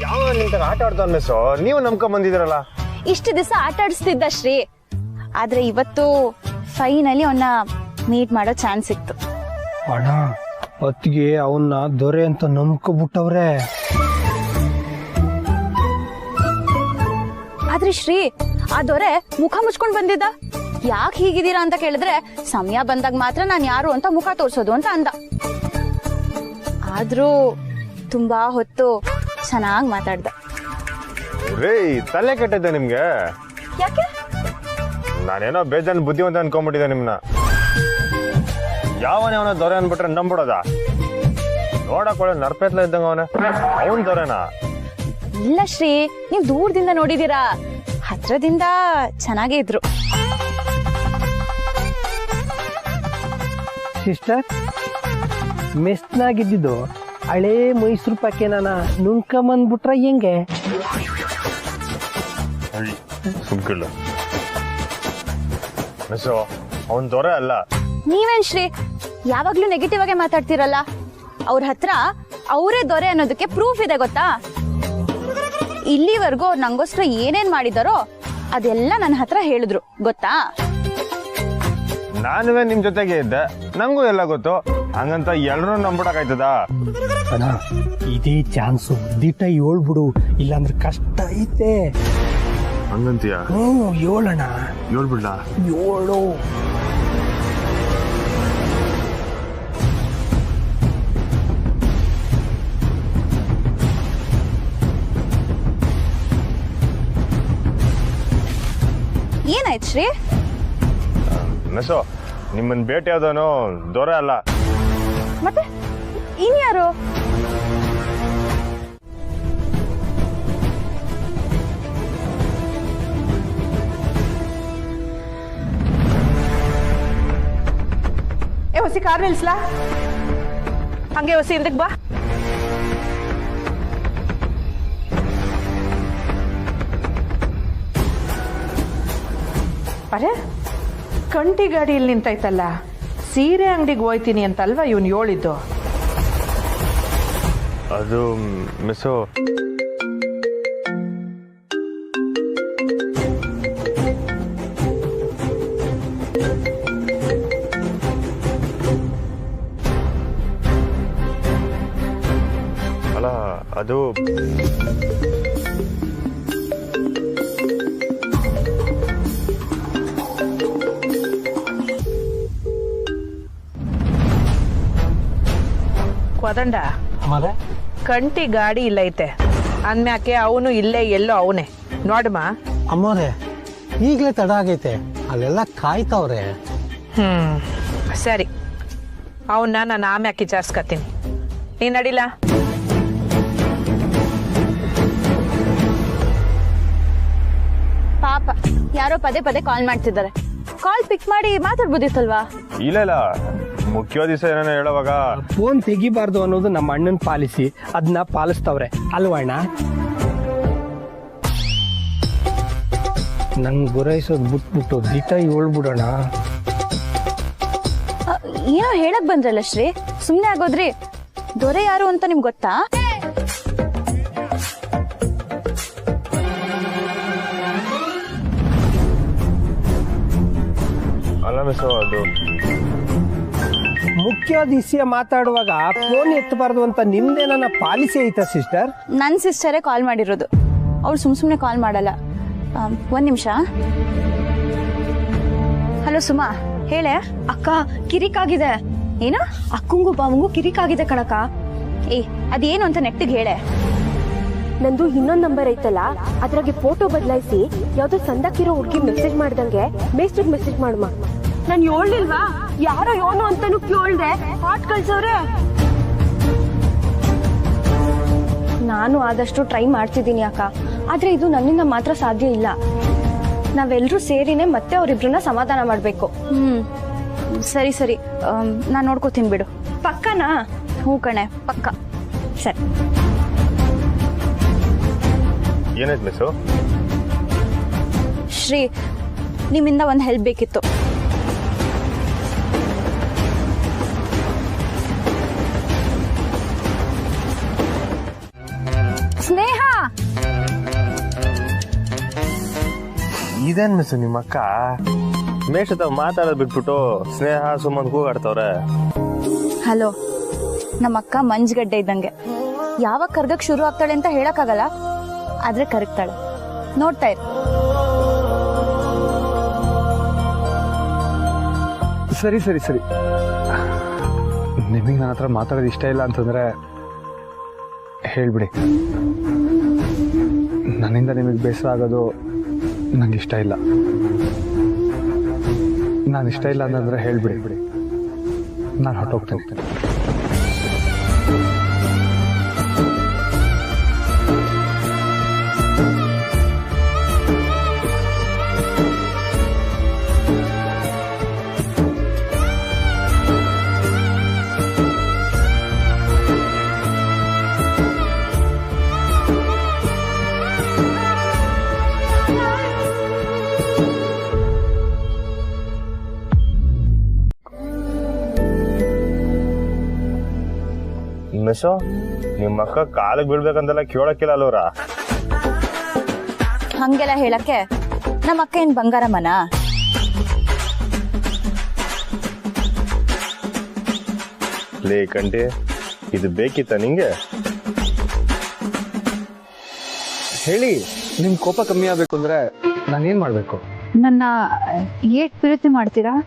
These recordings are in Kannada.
ಯಾವ ನಿಂತ ಆಟ ಆಡ್ತಾನೆ ಮಿಸ್ಸು, ನೀವು ನಂಬ್ಕೊಂಡ್ ಬಂದಿದ್ದೀರಲ್ಲ. ಇಷ್ಟು ದಿವಸ ಆಟ ಆಡಿಸ್ತಿದ್ದ ಶ್ರೀ, ಆದ್ರೆ ಇವತ್ತು ಫೈನಲಿ ಅವನ್ನ ಮೀಟ್ ಮಾಡೋ ಚಾನ್ಸ್ ಸಿಕ್ತು. ಅಣ್ಣ ಹೊತ್ತಿಗೆ ಅವನ್ನ ದೊರೆ ಅಂತ ನಂಬ್ಕೊಬಿಟ್ಟವ್ರೆ. ಆದ್ರೆ ಶ್ರೀ, ಆ ದೊರೆ ಮುಖ ಮುಚ್ಕೊಂಡ್ ಬಂದಿದ್ದ. ಯಾಕೆ ಹೀಗಿದ್ದೀರಾ ಅಂತ ಕೇಳಿದ್ರೆ ಸಮಯ ಬಂದಾಗ ಮಾತ್ರ ನಾನ್ ಯಾರು ಅಂತ ಮುಖ ತೋರ್ಸೋದು ಅಂತ ಅಂದ. ಆದ್ರೂ ತುಂಬಾ ಹೊತ್ತು ಚೆನ್ನಾಗ್ ಮಾತಾಡ್ದ. ರೇ ತಲೆ ಕೆಟ್ಟಿದ್ದೆ ನಿಮ್ಗೆ. ಯಾಕೆ? ನಾನೇನೋ ಬೇಜಾನ್ ಬುದ್ಧಿವಂತ ಅನ್ಕೊಂಡ್ಬಿಟ್ಟಿದ್ದೆ ನಿಮ್ನ. ಯಾವನೇ ಅವನ ದೊರೆ ಅನ್ಬಿಟ್ರೆ ನಂಬಿಡೋದ? ನೋಡಕ್ ಒಳ್ಳೆ ನರ್ಪೆತ್ಲ ಇದ್ದಂಗ ಅವನ, ಅವನ್ ದೊರೆನಾ? ಇಲ್ಲ ಶ್ರೀ, ನೀವ್ ದೂರದಿಂದ ನೋಡಿದೀರಾ, ಹತ್ರದಿಂದ ಚೆನ್ನಾಗೇ ಇದ್ರು. ಸಿಸ್ಟರ್, ಮೆಸ್ನಾಗಿದ್ದು ಹಳೇ ಮೈಸೂರು ಪಾಕೇನ ನುಂಕಂಬಂದ್ಬಿಟ್ರ ಹೆಂಗೆ? ಸುಮ್ಕಿಲ್ಲ ಮಿಸ್ಸು, ಅವನ್ ದೊರೆ ಅಲ್ಲ. ನೀವೇನ್ ಶ್ರೀ ಯಾವಾಗ್ಲೂ ನೆಗೆಟಿವ್ ಆಗಿ ಮಾತಾಡ್ತಿರಲ್ಲ? ಅವ್ರ ಹತ್ರ ಅವರೇ ದೊರೆ ಅನ್ನೋದಕ್ಕೆ ಪ್ರೂಫ್ ಇದೆ ಗೊತ್ತಾ? ಇಲ್ಲಿವರೆಗೂ ನಂಗೋಸ್ಕರ ಏನೇನ್ ಮಾಡಿದಾರೋ ಅದೆಲ್ಲ ನನ್ನ ಹತ್ರ ಹೇಳಿದ್ರು ಗೊತ್ತಾ? ನಾನುವೇ ನಿಮ್ ಜೊತೆಗೆ ಇದ್ದೆ, ನಂಗೂ ಎಲ್ಲ ಗೊತ್ತು. ಹಂಗಂತ ಎಲ್ರೂ ನಂಬಿಡಕಾಯ್ತದ? ಅಣ್ಣ ಇದೇ ಚಾನ್ಸು, ದಿಟ ಹೇಳ್ಬಿಡು, ಇಲ್ಲಾಂದ್ರೆ ಕಷ್ಟ ಐತೆ. ಹಂಗಂತೀಯ? ಹೇಳಣ್ಣ. ಹೇಳ್ಬಿಡ್ಲ? ಹೇಳು. ಏನಾಯ್ತು ಶ್ರೀ? ಮಿಸ್ಸು, ನಿಮ್ಮನ್ ಭೇಟಿ ಆದವನು ದೊರೆ ಅಲ್ಲ. ಮತ್ತೆ ಇನ್ಯಾರು? ಹೊಸಿ ಕಾರ್ ನಿಲ್ಸ್ಲಾ? ಹಂಗೆ ಹೊಸಿ ಹಿಂದಕ್ ಬಾ. ಅರೆ, ಕಂಟಿ ಗಾಡಿ ಇಲ್ಲಿ ನಿಂತೈತಲ್ಲ, ಸೀರೆ ಅಂಗಡಿಗೆ ಹೋಯ್ತೀನಿ ಅಂತಲ್ವಾ ಇವನು ಹೇಳಿದ್ದು? ಅದು ಮಿಸ್ಸು, ಅಲ್ಲ ಅದು ವದಂಡ, ಕಂಟಿ ಗಾಡಿ ಇಲ್ಲ ಐತೆ ಅಂದ್ಮ್ಯಾಕೆ ಅವನು ಇಲ್ಲೇ ಎಲ್ಲೋ ಅವನೇ ನೋಡಮ್ಮ. ಅಮ್ಮವ್ರೆ, ಈಗಲೇ ತಡ ಆಗೈತೆ, ಅಲ್ಲೆಲ್ಲ ಕಾಯ್ತವ್ರೆ. ಸರಿ, ಅವನ್ನ ನಾನು ಆಮ್ಯಾಕೆ ವಿಚಾರಿಸ್ಕತೀನಿ. ನೀನ್ ನಡಿಲ್ಲ? ಪಾಪ ಯಾರೋ ಪದೇ ಪದೇ ಕಾಲ್ ಮಾಡ್ತಿದ್ದಾರೆ. ಕಾಲ್ ಪಿಕ್ ಮಾಡಿ ಮಾತಾಡ್ಬೋದಿತ್ತಲ್ವಾ? ಇಲ್ಲ ಮುಖ್ಯವಾದ ದಿವಸ ಏನೇನೋ ಹೇಳುವಾಗ ಫೋನ್ ತೆಗಿಬಾರ್ದು ಅನ್ನೋದು ನಮ್ಮ ಅಣ್ಣನ ಪಾಲಿಸಿ, ಅದನ್ನ ಪಾಲಿಸ್ತವ್ರೆ ಅಲ್ವಣ್ಣ? ನಂಗೆ ಗುರೈಸೋದು ಬಿಟ್ಬಿಟ್ಟು ದಿಟ ಹೇಳ್ಬಿಡೋಣ. ಏನೋ ಹೇಳಕ್ ಬಂದ್ರಲ್ಲ ಶ್ರೀ, ಸುಮ್ನೆ ಆಗೋದ್ರಿ. ದೊರೆ ಯಾರು ಅಂತ ನಿಮ್ಗೆ ಗೊತ್ತಾ? ಅಲ್ಲ ಮಿಸ್ಸು, ಅದು ಮುಖ್ಯವಾದ ವಿಷಯ ಮಾತಾಡುವಾಗ ಫೋನ್ ಎತ್ತಬಾರ್ದು ಅಂತ ನಿಮ್ದೇನ ಪಾಲಿಸಿ ಐತಾ ಸಿಸ್ಟರ್? ನನ್ ಸಿಸ್ಟರೇ ಕಾಲ್ ಮಾಡಿರೋದು, ಅವ್ರು ಸುಮ್ನೆ ಕಾಲ್ ಮಾಡಲ್ಲ. ಒಂದ್ ನಿಮಿಷ. ಹಲೋ ಸುಮಾ, ಹೇಳೆ. ಅಕ್ಕ, ಕಿರಿಕಾಗಿದೆ. ಏನು? ಅಕ್ಕಂಗೂ ಬಾವಂಗೂ ಕಿರಿಕಾಗಿದೆ ಕಣಕ. ಏ ಅದೇನು ಅಂತ ನೆಟ್ಟಿಗೆ ಹೇಳೆ. ನಂದು ಇನ್ನೊಂದ್ ನಂಬರ್ ಐತಲ್ಲ, ಅದ್ರಾಗೆ ಫೋಟೋ ಬದಲಾಯಿಸಿ ಯಾವ್ದೋ ಸಂದಕ್ಕಿರೋ ಹುಡ್ಗಿ ಮೆಸೇಜ್ ಮಾಡ್ದಂಗೆ ಮೇಸ್ಟ್ರಿಗೆ ಮೆಸೇಜ್ ಮಾಡಮ್ಮ. ನಾನ್ ಹೇಳ್ಲಿಲ್ವಾ, ಯಾರೋ ಯೋನು ಅಂತಾನು ಕೇಳ್ದೆ, ಪಾಟ್ ಕಳ್ಸವ್ರೆ. ನಾನು ಆದಷ್ಟು ಟ್ರೈ ಮಾಡ್ತಿದ್ದೀನಿ ಅಕ್ಕ, ಆದ್ರೆ ಇದು ನನ್ನಿಂದ ಮಾತ್ರ ಸಾಧ್ಯ ಇಲ್ಲ. ನಾವೆಲ್ಲರೂ ಸೇರಿನೇ ಮತ್ತೆ ಅವರಿಬ್ರನ್ನ ಸಮಾಧಾನ ಮಾಡ್ಬೇಕು. ಸರಿ ಸರಿ, ನಾನ್ ನೋಡ್ಕೋತೀನಿ ಬಿಡು. ಪಕ್ಕನಾ? ಹ್ಞೂ ಕಣೆ, ಪಕ್ಕ. ಸರಿ. ಏನಾಯ್ತು ಮಿಸ್ಸು? ಶ್ರೀ, ನಿಮ್ಮಿಂದ ಒಂದು ಹೆಲ್ಪ್ ಬೇಕಿತ್ತು. ಸ್ನೇಹ, ಇದೇನ್ ಮಿಸ್ ನಿಮ್ಮ ಅಕ್ಕ ಮೇಷ ಮಾತಾಡೋದ್ ಬಿಟ್ಬಿಟ್ಟು ಸ್ನೇಹ ಸುಮ್ಮನ್ ಕೂಗಾಡ್ತವ್ರೆ. ಹಲೋ, ನಮ್ಮ ಅಕ್ಕ ಮಂಜ್ಗಡ್ಡೆ ಇದ್ದಂಗೆ. ಯಾವಾಗ ಕರ್ಗಕ್ ಶುರು ಆಗ್ತಾಳೆ ಅಂತ ಹೇಳಕ್ಕಾಗಲ್ಲ, ಆದ್ರೆ ಕರಗ್ತಾಳೆ. ನೋಡ್ತಾ ಇರು. ಸರಿ ಸರಿ ಸರಿ, ನಿಮಗೆ ನನ್ನ ಹತ್ರ ಮಾತಾಡೋದು ಇಷ್ಟ ಇಲ್ಲ ಅಂತಂದ್ರೆ ಹೇಳ್ಬಿಡಿ. ನನ್ನಿಂದ ನಿಮಗೆ ಬೇಸರ ಆಗೋದು ನಂಗೆ ಇಷ್ಟ ಇಲ್ಲ. ನಾನು ಇಷ್ಟ ಇಲ್ಲ ಅಂತಂದ್ರೆ ಹೇಳ್ಬಿಡಿ, ನಾನು ಹೊರಟೋಗ್ತೇನೆ. ಮಿಸ್ಸು ನಿಮ್ಮ ಅಕ್ಕ ಕಾಲಿಗೆ ಬೀಳ್ಬೇಕಂತೆಲ್ಲ ಕೇಳಕ್ಕಿಲ್ಲ ಅಲ್ವರ? ಹಂಗೆಲ್ಲ ಹೇಳಕ್ಕೆ ನಮ್ಮ ಅಕ್ಕ ಏನ್ ಬಂಗಾರಮ್ಮನ? ಲೇ ಕಂಟಿ, ಇದು ಬೇಕಿತ್ತ ನಿಂಗೆ? ಹೇಳಿ, ನಿಮ್ ಕೋಪ ಕಮ್ಮಿ ಆಗ್ಬೇಕು ಅಂದ್ರೆ ನಾನೇನ್ ಮಾಡ್ಬೇಕು? ನನ್ನ ಏಟ್ ಪ್ರೀತಿ ಮಾಡ್ತೀರಾ?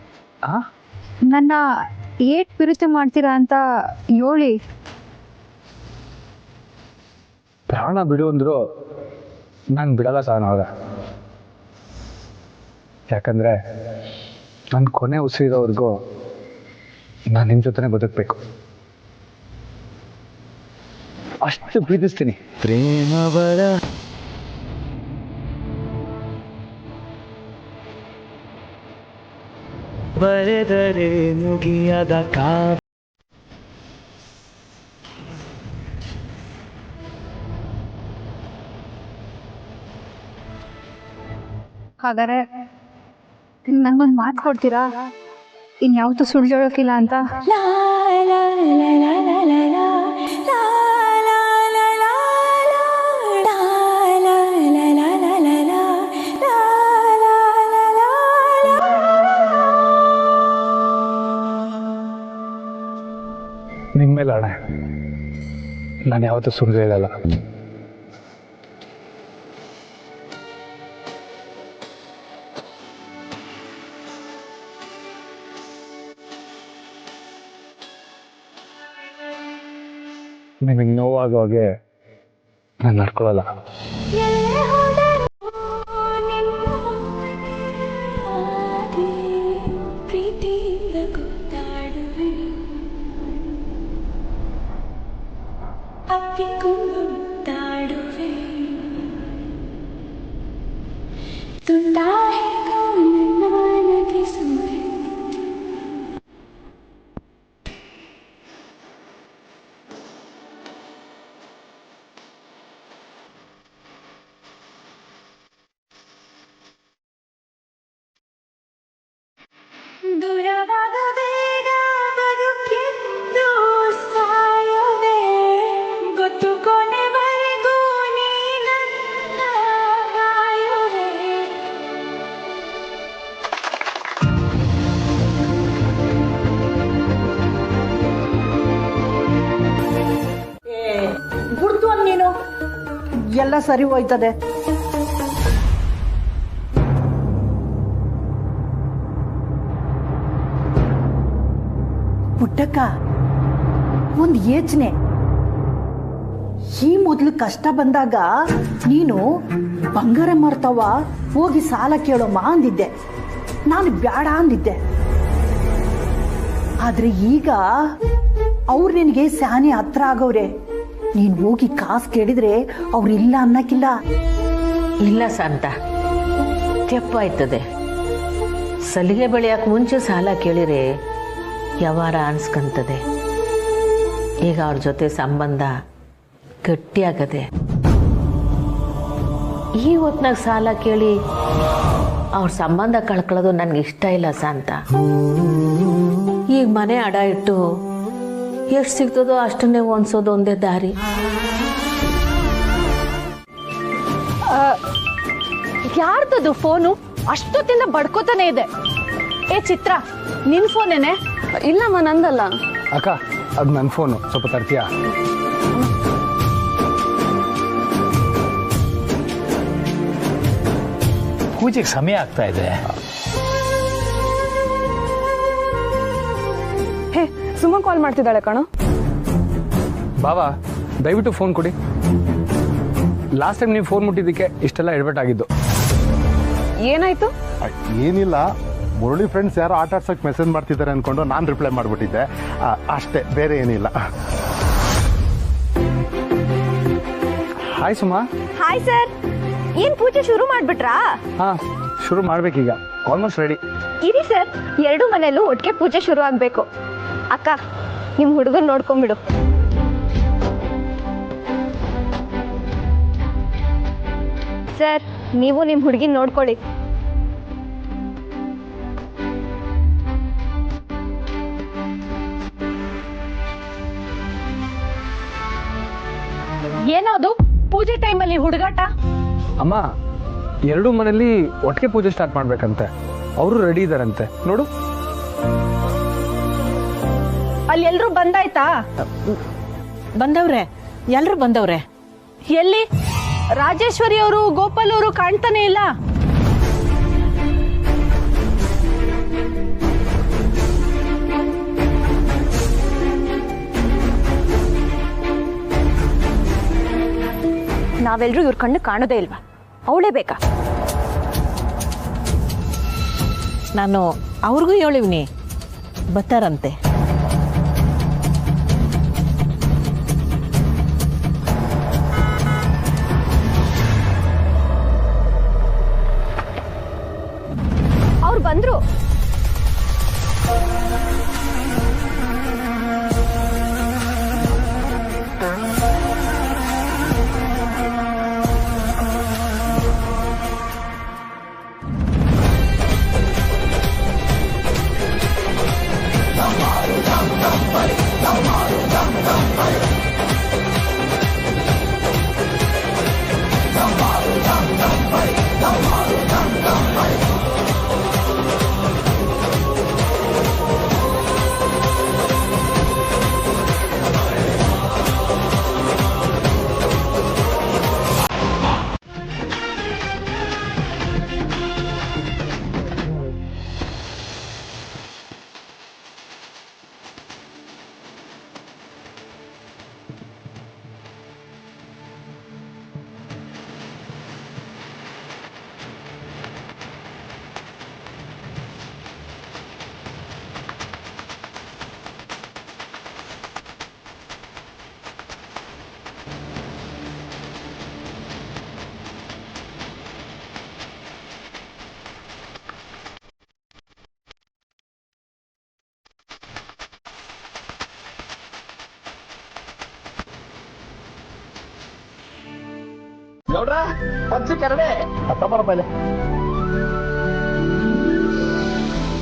ನನ್ನ ಏಟ್ ಪ್ರೀತಿ ಮಾಡ್ತೀರಾ ಅಂತ ಹೇಳಿ. ಪ್ರಾಣ ಬಿಡು ಅಂದ್ರು ನಾನು ಬಿಡಲ್ಲ ಸಾನವ್ರೆ. ಯಾಕಂದ್ರೆ ನನ್ನ ಕೊನೆ ಉಸಿರಿರೋವರೆಗೂ ನಾನು ನಿಮ್ಮ ಜೊತೆನೆ ಬದುಕಬೇಕು. ಅಷ್ಟು ಪ್ರೀತಿಸ್ತೀನಿ. ಪ್ರೇಮವರ ಬರೆದರೆ ಮುಗಿಯದ ಕಾವ್ಯ. ಹಾಗಾದ್ರೆ ನಂಗೊಂದು ಮಾತು ಕೊಡ್ತೀರಾ? ಇನ್ಯಾವತ್ತೂ ಸುಳ್ಳು ಹೇಳೋಕ್ಕಿಲ್ಲ ಅಂತ. ನಿಮ್ಮ ಮೇಲೆ ಅಣ್ಣ, ನಾನು ಯಾವತ್ತೂ ಸುಳ್ಳು ಹೇಳಲ್ಲ. ನಿಮಗೆ ನೋವಾಗೋ ಹಾಗೆ ನಾನು ನಡ್ಕೊಳ್ಳಲ್ಲ. ಎಲ್ಲ ಸರಿ ಹೋಯ್ತದೆ. ಪುಟ್ಟಕ್ಕ, ಒಂದು ಯೋಚನೆ. ಈ ಮೊದಲು ಕಷ್ಟ ಬಂದಾಗ ನೀನು ಬಂಗಾರ ಮಾರ್ತಾವ ಹೋಗಿ ಸಾಲ ಕೇಳೋಮ್ಮ ಅಂದಿದ್ದೆ. ನಾನು ಬ್ಯಾಡ ಅಂದಿದ್ದೆ. ಆದ್ರೆ ಈಗ ಅವ್ರು ನಿನಗೆ ಸ್ಯಾನೆ ಹತ್ರ ಆಗವ್ರೆ. ನೀನ್ ಹೋಗಿ ಕಾಸು ಕೇಳಿದ್ರೆ ಅವ್ರು ಇಲ್ಲ ಅನ್ನಕ್ಕಿಲ್ಲ. ಇಲ್ಲ ಶಾಂತ, ತೆಪ್ಪಾಯ್ತದೆ. ಸಲಿಗೆ ಬೆಳೆಯಕ್ಕೆ ಮುಂಚೆ ಸಾಲ ಕೇಳಿರೆ ವ್ಯವಹಾರ ಅನ್ಸ್ಕಂತದೆ. ಈಗ ಅವ್ರ ಜೊತೆ ಸಂಬಂಧ ಗಟ್ಟಿಯಾಗದೆ. ಈ ಹೊತ್ನಾಗ ಸಾಲ ಕೇಳಿ ಅವ್ರ ಸಂಬಂಧ ಕಳ್ಕೊಳ್ಳೋದು ನನಗೆ ಇಷ್ಟ ಇಲ್ಲ ಶಾಂತ. ಈಗ ಮನೆ ಅಡ ಇಟ್ಟು ಎಷ್ಟು ಸಿಗ್ತದೋ ಅಷ್ಟನ್ನೇ ಹೊಂದ್ಸೋದು ಒಂದೇ ದಾರಿ. ಯಾರ್ದದು ಫೋನು? ಅಷ್ಟೊತ್ತಿಂದ ಬಡ್ಕೋತಾನೆ ಇದೆ. ಏ ಚಿತ್ರ, ನಿನ್ ಫೋನೇನೆ? ಇಲ್ಲಮ್ಮ ನಂದಲ್ಲ. ಅಕ್ಕ ಅದು ನನ್ನ ಫೋನು, ಸ್ವಲ್ಪ ತರ್ತೀಯಾ? ಪೂಜೆಗೆ ಸಮಯ ಆಗ್ತಾ ಇದೆ. ಹೇ, ಸುಮ್ಮ ಕಾಲ್ ಮಾಡ್ತಿದ್ದಾಳೆ ಕಣೋ. ಬಾವಾ ದಯವಿಟ್ಟು ಫೋನ್ ಕೊಡಿ. ಲಾಸ್ಟ್ ಟೈಮ್ ನೀವು ಫೋನ್ ಮುಟ್ಟಿದ್ದಕ್ಕೆ ಇಷ್ಟೆಲ್ಲ ಎಡ್ವರ್ಟ್ ಆಗಿದ್ದು. ಏನಾಯ್ತು? ಏನಿಲ್ಲ, ಮುರಳಿ ಫ್ರೆಂಡ್ಸ್ ಯಾರೋ ಆಟ ಆಡ್ಸೋಕೆ ಮೆಸೇಜ್ ಮಾಡ್ತಿದ್ದಾರೆ ಅನ್ಕೊಂಡು ನಾನು ರಿಪ್ಲೈ ಮಾಡಿಬಿಟ್ಟಿದ್ದೆ ಅಷ್ಟೇ, ಬೇರೆ ಏನಿಲ್ಲ. ಹಾಯ್ ಸುಮಾ. ಹಾಯ್ ಸರ್, ಏನ್ ಪೂಜೆ ಶುರು ಮಾಡ್ಬಿಟ್ರಾ? ಹಾ, ಶುರು ಮಾಡ್ಬೇಕೀಗ, ಆಲ್ಮೋಸ್ಟ್ ರೆಡಿ. ಇರಿ ಸರ್, ಎರಡು ಮನೆಯಲ್ಲೂ ಒಟ್ಟಿಗೆ ಪೂಜೆ ಶುರು ಆಗ್ಬೇಕು. ಅಕ್ಕ, ನಿಮ್ ಹುಡುಗನ್ ನೋಡ್ಕೊಂಡ್ಬಿಡು. ಸರ್, ನೀವು ನಿಮ್ ಹುಡುಗಿನ ನೋಡ್ಕೊಳ್ಳಿ. ಏನದು ಪೂಜೆ ಟೈಮಲ್ಲಿ ಹುಡುಗಾಟ? ಅಮ್ಮ, ಎರಡೂ ಮನೇಲಿ ಒಟ್ಟಿಗೆ ಪೂಜೆ ಸ್ಟಾರ್ಟ್ ಮಾಡ್ಬೇಕಂತೆ. ಅವರು ರೆಡಿ ಇದಾರಂತೆ, ನೋಡು. ಅಲ್ಲಿ ಎಲ್ರು ಬಂದಾಯ್ತಾ? ಬಂದವ್ರೆ, ಎಲ್ರು ಬಂದವ್ರೆ. ಎಲ್ಲಿ? ರಾಜೇಶ್ವರಿ ಅವರು, ಗೋಪಾಲ್ ಅವರು ಕಾಣ್ತಾನೆ ಇಲ್ಲ. ನಾವೆಲ್ರೂ ಇವ್ರ ಕಣ್ಣು ಕಾಣೋದೇ ಇಲ್ವಾ? ಅವಳೇ ಬೇಕಾ? ನಾನು ಅವ್ರಿಗೂ ಹೇಳಿವ್ನಿ, ಬರ್ತಾರಂತೆ. ಅವ್ರು ಬಂದ್ರು.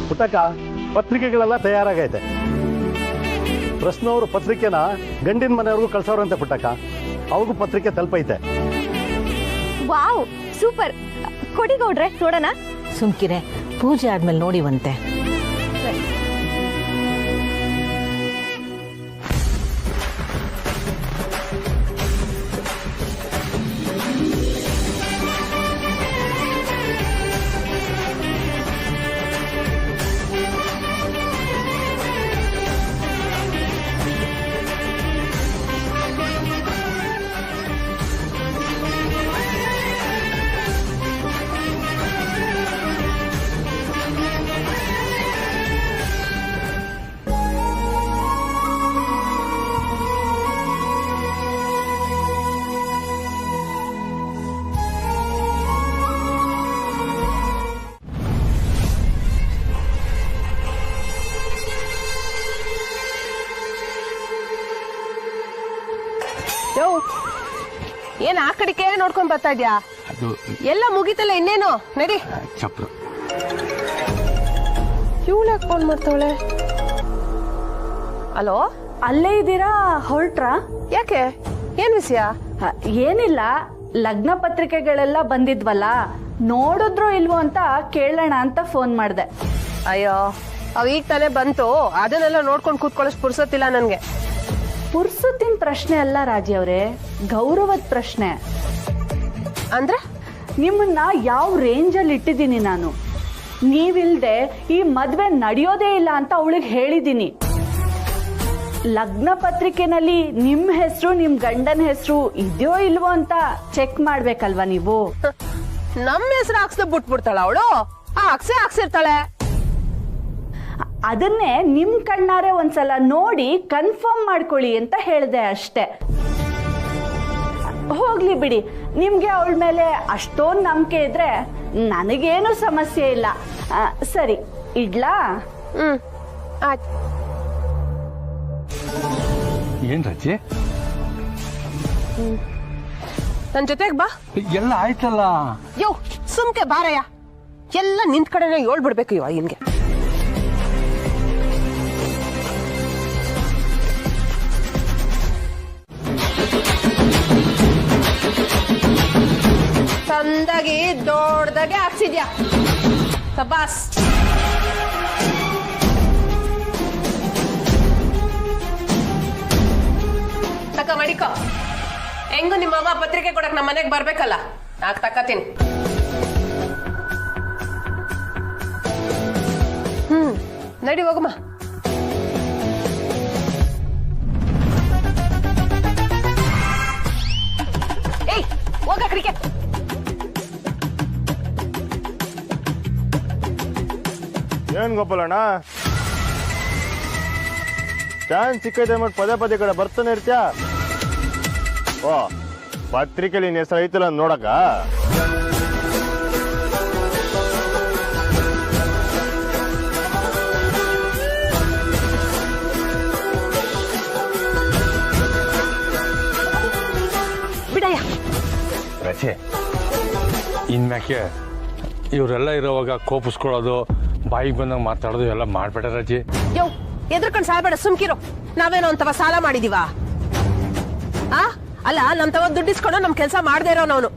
ಪುಟ್ಟಕ್ಕ, ಪತ್ರಿಕೆಗಳೆಲ್ಲ ತಯಾರಾಗೈತೆ. ಪ್ರಶ್ನವರು ಪತ್ರಿಕೆನ ಗಂಡಿನ ಮನೆಯವ್ರಿಗೂ ಕಳ್ಸೋರಂತೆ ಪುಟ್ಟಕ್ಕ. ಅವ್ರಿಗೂ ಪತ್ರಿಕೆ ತಲುಪೈತೆ. Wow, super. ಕೊಡಿ ಗೌಡ್ರೆ, ನೋಡೋಣ. ಸುಮ್ಕಿರೆ, ಪೂಜೆ ಆದ್ಮೇಲೆ ನೋಡಿವಂತೆ. ಏನ್ ಆ ಕಡೆಗೆ ನೋಡ್ಕೊಂಡ್ ಬರ್ತಾ ಇದ್ಯಾ? ಎಲ್ಲ ಮುಗಿತಲ್ಲ, ಇನ್ನೇನು ನಡಿ. ಇವಳು ಯಾಕೆ ಫೋನ್ ಮಾಡ್ತಾವಳೆ? ಹಲೋ, ಅಲ್ಲೇ ಇದ್ದೀರಾ? ಹೊರಟ್ರಾ? ಯಾಕೆ? ಏನ್ ವಿಷಯ? ಏನಿಲ್ಲ, ಲಗ್ನ ಪತ್ರಿಕೆಗಳೆಲ್ಲ ಬಂದಿದ್ವಲ್ಲ, ನೋಡಿದ್ರು ಇಲ್ವೋ ಅಂತ ಕೇಳೋಣ ಅಂತ ಫೋನ್ ಮಾಡಿದೆ. ಅಯ್ಯೋ ಅವ್ ಈಗ ತಾನೇ ಬಂತು, ಅದನ್ನೆಲ್ಲ ನೋಡ್ಕೊಂಡು ಕೂತ್ಕೊಳ್ಳೋಷ್ಟು ಪುರ್ಸೊತ್ತಿಲ್ಲ ನನ್ಗೆ. ಪುರ್ಸುತ್ತಿನ ಪ್ರಶ್ನೆ ಅಲ್ಲ ರಾಜಿ ಅವರೇ, ಗೌರವದ ಪ್ರಶ್ನೆ. ಅಂದ್ರೆ ನಿಮ್ಮನ್ನ ಯಾವ ರೇಂಜಲ್ಲಿ ಇಟ್ಟಿದ್ದೀನಿ ನಾನು. ನೀವಿಲ್ದೆ ಈ ಮದ್ವೆ ನಡೆಯೋದೇ ಇಲ್ಲ ಅಂತ ಅವಳಿಗೆ ಹೇಳಿದ್ದೀನಿ. ಲಗ್ನ ಪತ್ರಿಕೆನಲ್ಲಿ ನಿಮ್ ಹೆಸರು ನಿಮ್ ಗಂಡನ ಹೆಸರು ಇದೆಯೋ ಇಲ್ವೋ ಅಂತ ಚೆಕ್ ಮಾಡ್ಬೇಕಲ್ವಾ ನೀವು. ನಮ್ಮ ಹೆಸರು ಹಾಕ್ಸ್ದ ಬಿಟ್ಬಿಡ್ತಾಳ ಅವಳು, ಹಾಕ್ಸಿರ್ತಾಳೆ. ಅದನ್ನೇ ನಿಮ್ ಕಣ್ಣಾರೆ ಒಂದ್ಸಲ ನೋಡಿ ಕನ್ಫರ್ಮ್ ಮಾಡ್ಕೊಳ್ಳಿ ಅಂತ ಹೇಳಿದೆ ಅಷ್ಟೇ. ಹೋಗ್ಲಿ ಬಿಡಿ, ನಿಮ್ಗೆ ಅವಳ ಮೇಲೆ ಅಷ್ಟೊಂದು ನಂಬಿಕೆ ಇದ್ರೆ ನನಗೇನು ಸಮಸ್ಯೆ ಇಲ್ಲ. ಸರಿ ಇಡ್ಲಾ? ಆಯ್ತು. ಏನ್ ರಜೆ? ನನ್ ಜೊತೆಗ್ ಬಾ. ಎಲ್ಲ ಆಯ್ತಲ್ಲ. ಯೋ ಸುಮ್ಕೆ ಬಾರಯ್ಯ, ಎಲ್ಲ ನಿಂತ್ ಕಡೆನೇ ಹೇಳ್ಬಿಡ್ಬೇಕು ಇವ ಇನ್ಗೆ. ಚಂದಾಗಿ ದೊಡ್ಡದಾಗೆ ಹಾಕ್ಸಿದ್ಯಾ, ಸಬಾಸ್. ತಕ ಮಡಿಕೋ. ಹೆಂಗು ನಿಮ್ಮ ಮಗ ಪತ್ರಿಕೆ ಕೊಡಕ್ ನಮ್ಮ ಮನೆಗೆ ಬರ್ಬೇಕಲ್ಲ, ನಾಕ್ ತಕ್ಕತೀನಿ. ನಡಿ ಹೋಗಮ್ಮ. ಏಯ್ ಹೋಗ ಕಡಿಕೆ. ಏನ್ ಗೋಪಾಲಣ್ಣ, ಚಾನ್ಸ್ ಸಿಕ್ಕೈತೆ ಅಂದ್ಬಿಟ್ಟು ಪದೇ ಪದೇ ಕಡೆ ಬರ್ತಾನೆ ಇರ್ತೀಯ. ಓ ಪತ್ರಿಕೆಲಿ ನಿನ್ನ ಹೆಸರು ಐತಲ್ಲ ನೋಡಕ. ಬಿಡಯ್ಯ ರಚೆ, ಇನ್ಮ್ಯಾಕೆ ಇವರೆಲ್ಲ ಇರೋವಾಗ ಕೋಪಿಸ್ಕೊಳ್ಳೋದು, ಬಾಯಿಗೆ ಬಂದಾಗ ಮಾತಾಡೋದು ಎಲ್ಲ ಮಾಡ್ಬೇಡ ರಜೆ. ಯೋ ಎದ್ರಕೊಂಡು ಸಾಲ್ಬೇಡ, ಸುಮ್ಕಿರೋ. ನಾವೇನೋ ಅಂತವ ಸಾಲ ಮಾಡಿದೀವ? ಅಲ್ಲ, ನಮ್ ತವ ದುಡ್ಡಿಸ್ಕೊಂಡು ನಮ್ ಕೆಲಸ ಮಾಡದೇ ಇರೋ ನಾವು.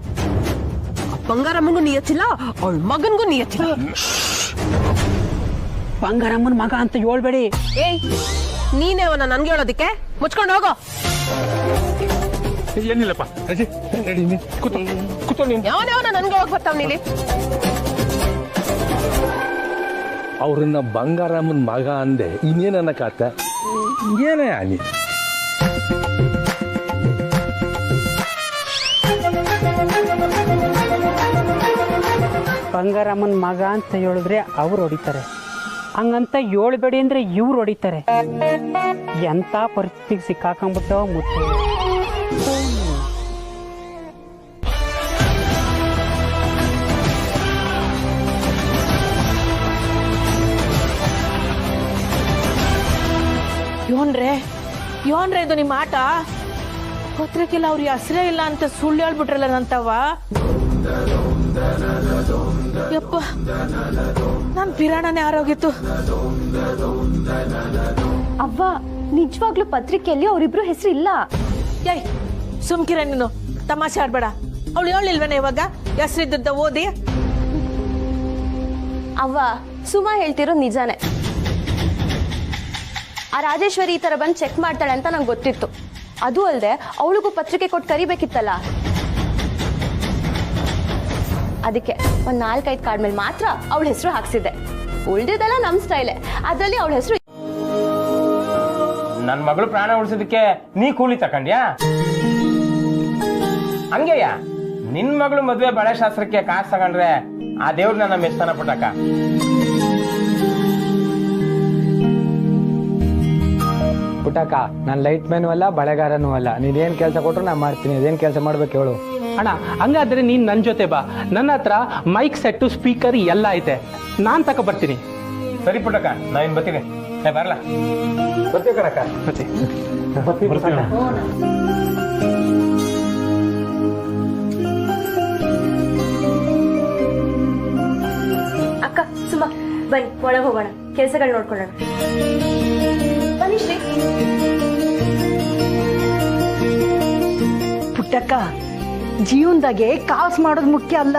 ಬಂಗಾರಮ್ಮಗೂ ನೀಯತ್ತಿಲ್ಲ, ಅವಳ ಮಗನ್ಗೂ ನೀಯತ್ತಿಲ್ಲ. ಬಂಗಾರಮ್ಮನ ಮಗ ಅಂತ ಹೇಳ್ಬೇಡಿ. ಏಯ್ ನೀನೇ ಅವನ ನನ್ಗೆ ಹೇಳೋದಿಕ್ಕೆ? ಮುಚ್ಕೊಂಡು ಹೋಗೋ. ಏನಿಲ್ಲಪ್ಪ ರಜೆ, ಕೂತೋ ನೀನು. ಯಾವನ ನನ್ಗೆ ಹೋಗಿ ಬರ್ತಾವ್ ನೀಲಿ. ಅವ್ರನ್ನ ಬಂಗಾರಮ್ಮನ ಮಗ ಅಂದೆ, ಇನ್ನೇನನ್ನಕಾತ? ಏನೇ ಆನಿ? ಬಂಗಾರಮ್ಮನ ಮಗ ಅಂತ ಹೇಳಿದ್ರೆ ಅವ್ರು ಹೊಡಿತಾರೆ, ಹಂಗಂತ ಹೇಳ್ಬೇಡಿ ಅಂದ್ರೆ ಇವ್ರು ಹೊಡಿತಾರೆ. ಎಂತ ಪರಿಸ್ಥಿತಿಗೆ ಸಿಕ್ಕಾಕೊಂಡ್ಬಿಟ್ಟವ ಮುತ್ತು. ಯೋನ್ರೆ ಇದು ನಿಮ್ಮ ಆಟ. ಪತ್ರಿಕೆಲ್ಲ ಅವ್ರ ಹೆಸರೇ ಇಲ್ಲ ಅಂತ ಸುಳ್ಳು ಹೇಳ್ಬಿಟ್ರಲ್ಲ ನಂತವ. ಯಪ್ಪ, ನನ್ ಪಿರಾಣನೇ ಆರೋಗಿತ್ತು. ಅವ್ವ, ನಿಜವಾಗ್ಲೂ ಪತ್ರಿಕೆಯಲ್ಲಿ ಅವರಿಬ್ರು ಹೆಸರು ಇಲ್ಲ. ಏಯ್ ಸುಮ್ಕಿರ ನೀನು, ತಮಾಷೆ ಆಡ್ಬೇಡ. ಅವಳು ಹೇಳಿಲ್ವೇನೆ ಇವಾಗ ಹೆಸರಿದ್ದ ಓದಿ? ಅವ್ವ, ಸುಮಾ ಹೇಳ್ತಿರೋ ನಿಜಾನೇ. ಆ ರಾಜೇಶ್ವರಿ ಈ ತರ ಬಂದು ಚೆಕ್ ಮಾಡ್ತಾಳೆ ಅಂತ ನಂಗೆ ಗೊತ್ತಿತ್ತು. ಅದು ಅಲ್ಲದೆ ಅವಳಿಗೂ ಪತ್ರಿಕೆ ಕೊಟ್ಟು ಕರಿಬೇಕಿತ್ತಲ್ಲ, ಅದಕ್ಕೆ ಒಂದ್ 4-5 ಕಾರ್ಡ್ ಮೇಲೆ ಮಾತ್ರ ಅವಳ ಹೆಸರು ಹಾಕ್ಸಿದ್ದೆ. ಉಳ್ದಿದ್ದೆಲ್ಲ ನಮ್ ಸ್ಟೈಲೆ, ಅದ್ರಲ್ಲಿ ಅವಳ ಹೆಸರು. ನನ್ ಮಗಳು ಪ್ರಾಣ ಉಳಿಸೋದಕ್ಕೆ ನೀ ಕೂಲಿ ತಕೊಂಡ್ಯಾ? ಹಂಗೆಯ ನಿನ್ ಮಗಳು ಮದ್ವೆ ಬಳೆ ಶಾಸ್ತ್ರಕ್ಕೆ ಕಾಸು ತಗೊಂಡ್ರೆ ಆ ದೇವ್ರ ನನ್ನ ಮೆಚ್ತಾನ ಪುಟ್ಟಕ್ಕ. ಪುಟ್ಟಕ್ಕ, ನಾನು ಲೈಟ್ ಮ್ಯಾನು ಅಲ್ಲ, ಬಳೆಗಾರನೂ ಅಲ್ಲ. ನೀನೇನ್ ಕೆಲಸ ಕೊಟ್ರು ನಾನು ಮಾಡ್ತೀನಿ. ಅದೇನ್ ಕೆಲಸ ಮಾಡ್ಬೇಕು ಹೇಳು? ಅಣ್ಣ, ಹಂಗಾದ್ರೆ ನೀನ್ ನನ್ ಜೊತೆ ಬಾ. ನನ್ನ ಹತ್ರ ಮೈಕ್ ಸೆಟ್ಟು, ಸ್ಪೀಕರ್ ಎಲ್ಲ ಐತೆ. ನಾನ್ ತಕ ಬರ್ತೀನಿ. ಸರಿ ಪುಟ್ಟಕ್ಕ, ನಾವಿನ್ ಬರ್ತೀನಿ. ಬರಲ್ಲ, ಬರ್ತೀವಿ ಕಣಕ್ಕ. ಅಕ್ಕ, ಸುಮಾ ಬನ್ನಿ ಒಳಗೆ ಹೋಗೋಣ, ಕೆಲಸಗಳು ನೋಡ್ಕೊಳ್ಳೋಣ. ಬನ್ನಿ ಶ್ರೀ. ಪುಟ್ಟಕ್ಕ, ಜೀವನದಾಗೆ ಕಾಸು ಮಾಡೋದು ಮುಖ್ಯ ಅಲ್ಲ,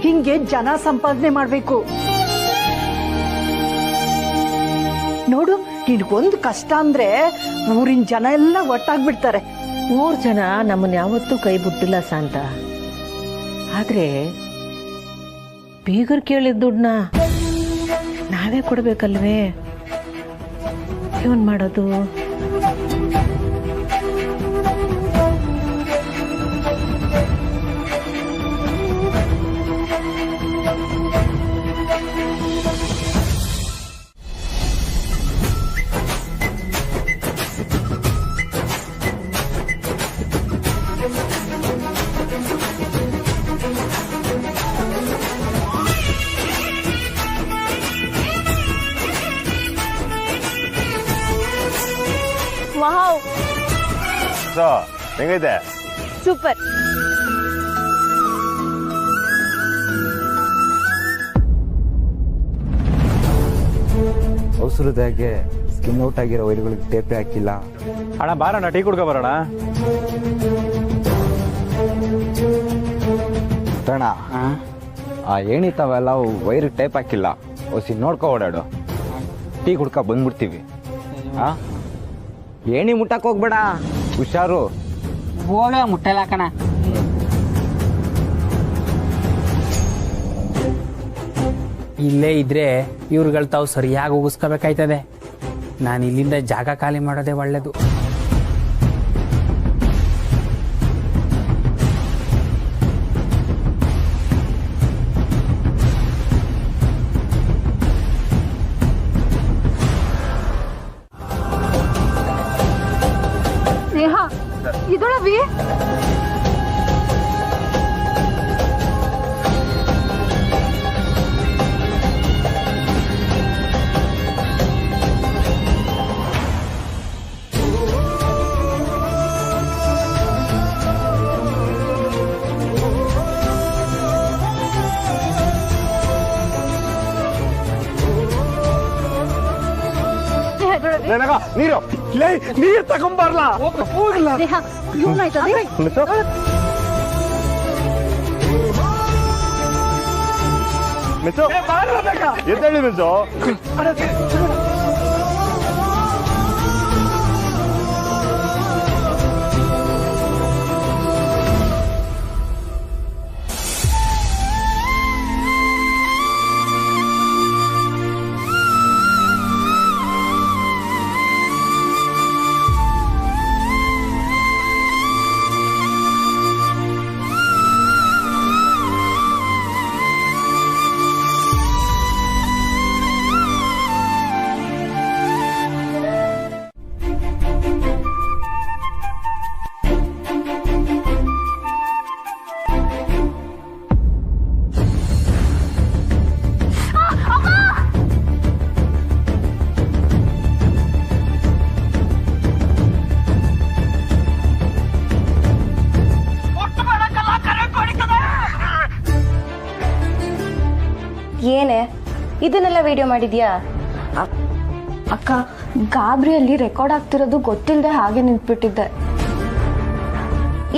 ಹಿಂಗೆ ಜನ ಸಂಪಾದನೆ ಮಾಡ್ಬೇಕು. ನೋಡು, ನಿನ್ಗೊಂದು ಕಷ್ಟ ಅಂದ್ರೆ ಊರಿನ ಜನ ಎಲ್ಲ ಒಟ್ಟಾಗ್ಬಿಡ್ತಾರೆ. ಊರ್ ಜನ ನಮ್ಮನ್ನ ಯಾವತ್ತೂ ಕೈ ಬಿಟ್ಟಿಲ್ಲ ಶಾಂತ. ಆದ್ರೆ ಬೀಗರ್ ಕೇಳಿದ ದುಡ್ಡನ್ನ ನಾವೇ ಕೊಡ್ಬೇಕಲ್ವೇ? ಏನ್ ಮಾಡೋದು? ವಾವ್, ಸೊ ಹೆಂಗೈತೆ? ಸೂಪರ್. ಔಷಧದಾಗೆ ಸ್ಕಿನ್ ಔಟ್ ಆಗಿರೋ ವೈರ್ಗಳಿಗೆ ಟೇಪೆ ಹಾಕಿಲ್ಲ. ಅಣ್ಣ ಬಾರಣ್ಣ, ಟೀ ಕುಡ್ಕೊ ಬರೋಣ. ಅಣ್ಣ ಆ ಏಣಿತಾವೆಲ್ಲ ವೈರ್ ಟೇಪ್ ಹಾಕಿಲ್ಲ, ಹೊಸಿ ನೋಡ್ಕೊ ಓಡಾಡು. ಟೀ ಕುಡ್ಕ ಬಂದ್ಬಿಡ್ತೀವಿ. ಏಣಿ ಮುಟ್ಟಕ್ ಹೋಗ್ಬೇಡ, ಹುಷಾರು. ಹೋಗ ಮುಟ್ಟಲ್ಲ ಕಣ. ಇಲ್ಲೇ ಇದ್ರೆ ಇವ್ರುಗಳು ತಾವು ಸರಿಯಾಗಿ ಉಗಿಸ್ಕೋಬೇಕಾಯ್ತದೆ. ನಾನು ಇಲ್ಲಿಂದ ಜಾಗ ಖಾಲಿ ಮಾಡೋದೇ ಒಳ್ಳೇದು. ಸ್ನೇಹ, ಇದೊಳವಿ ನೀರು ನೀರು ತಗೊಂಬರ್ಲ. ಎದ್ದೇಳಿ ಮಿಸು. ಏನೇ ಇದನ್ನೆಲ್ಲ ವಿಡಿಯೋ ಮಾಡಿದ್ಯಾ? ಅಕ್ಕ, ಗಾಬರಿಯಲ್ಲಿ ರೆಕಾರ್ಡ್ ಆಗ್ತಿರೋದು ಗೊತ್ತಿಲ್ಲದೆ ಹಾಗೆ ನಿಂತ್ಬಿಟ್ಟಿದ್ದೆ.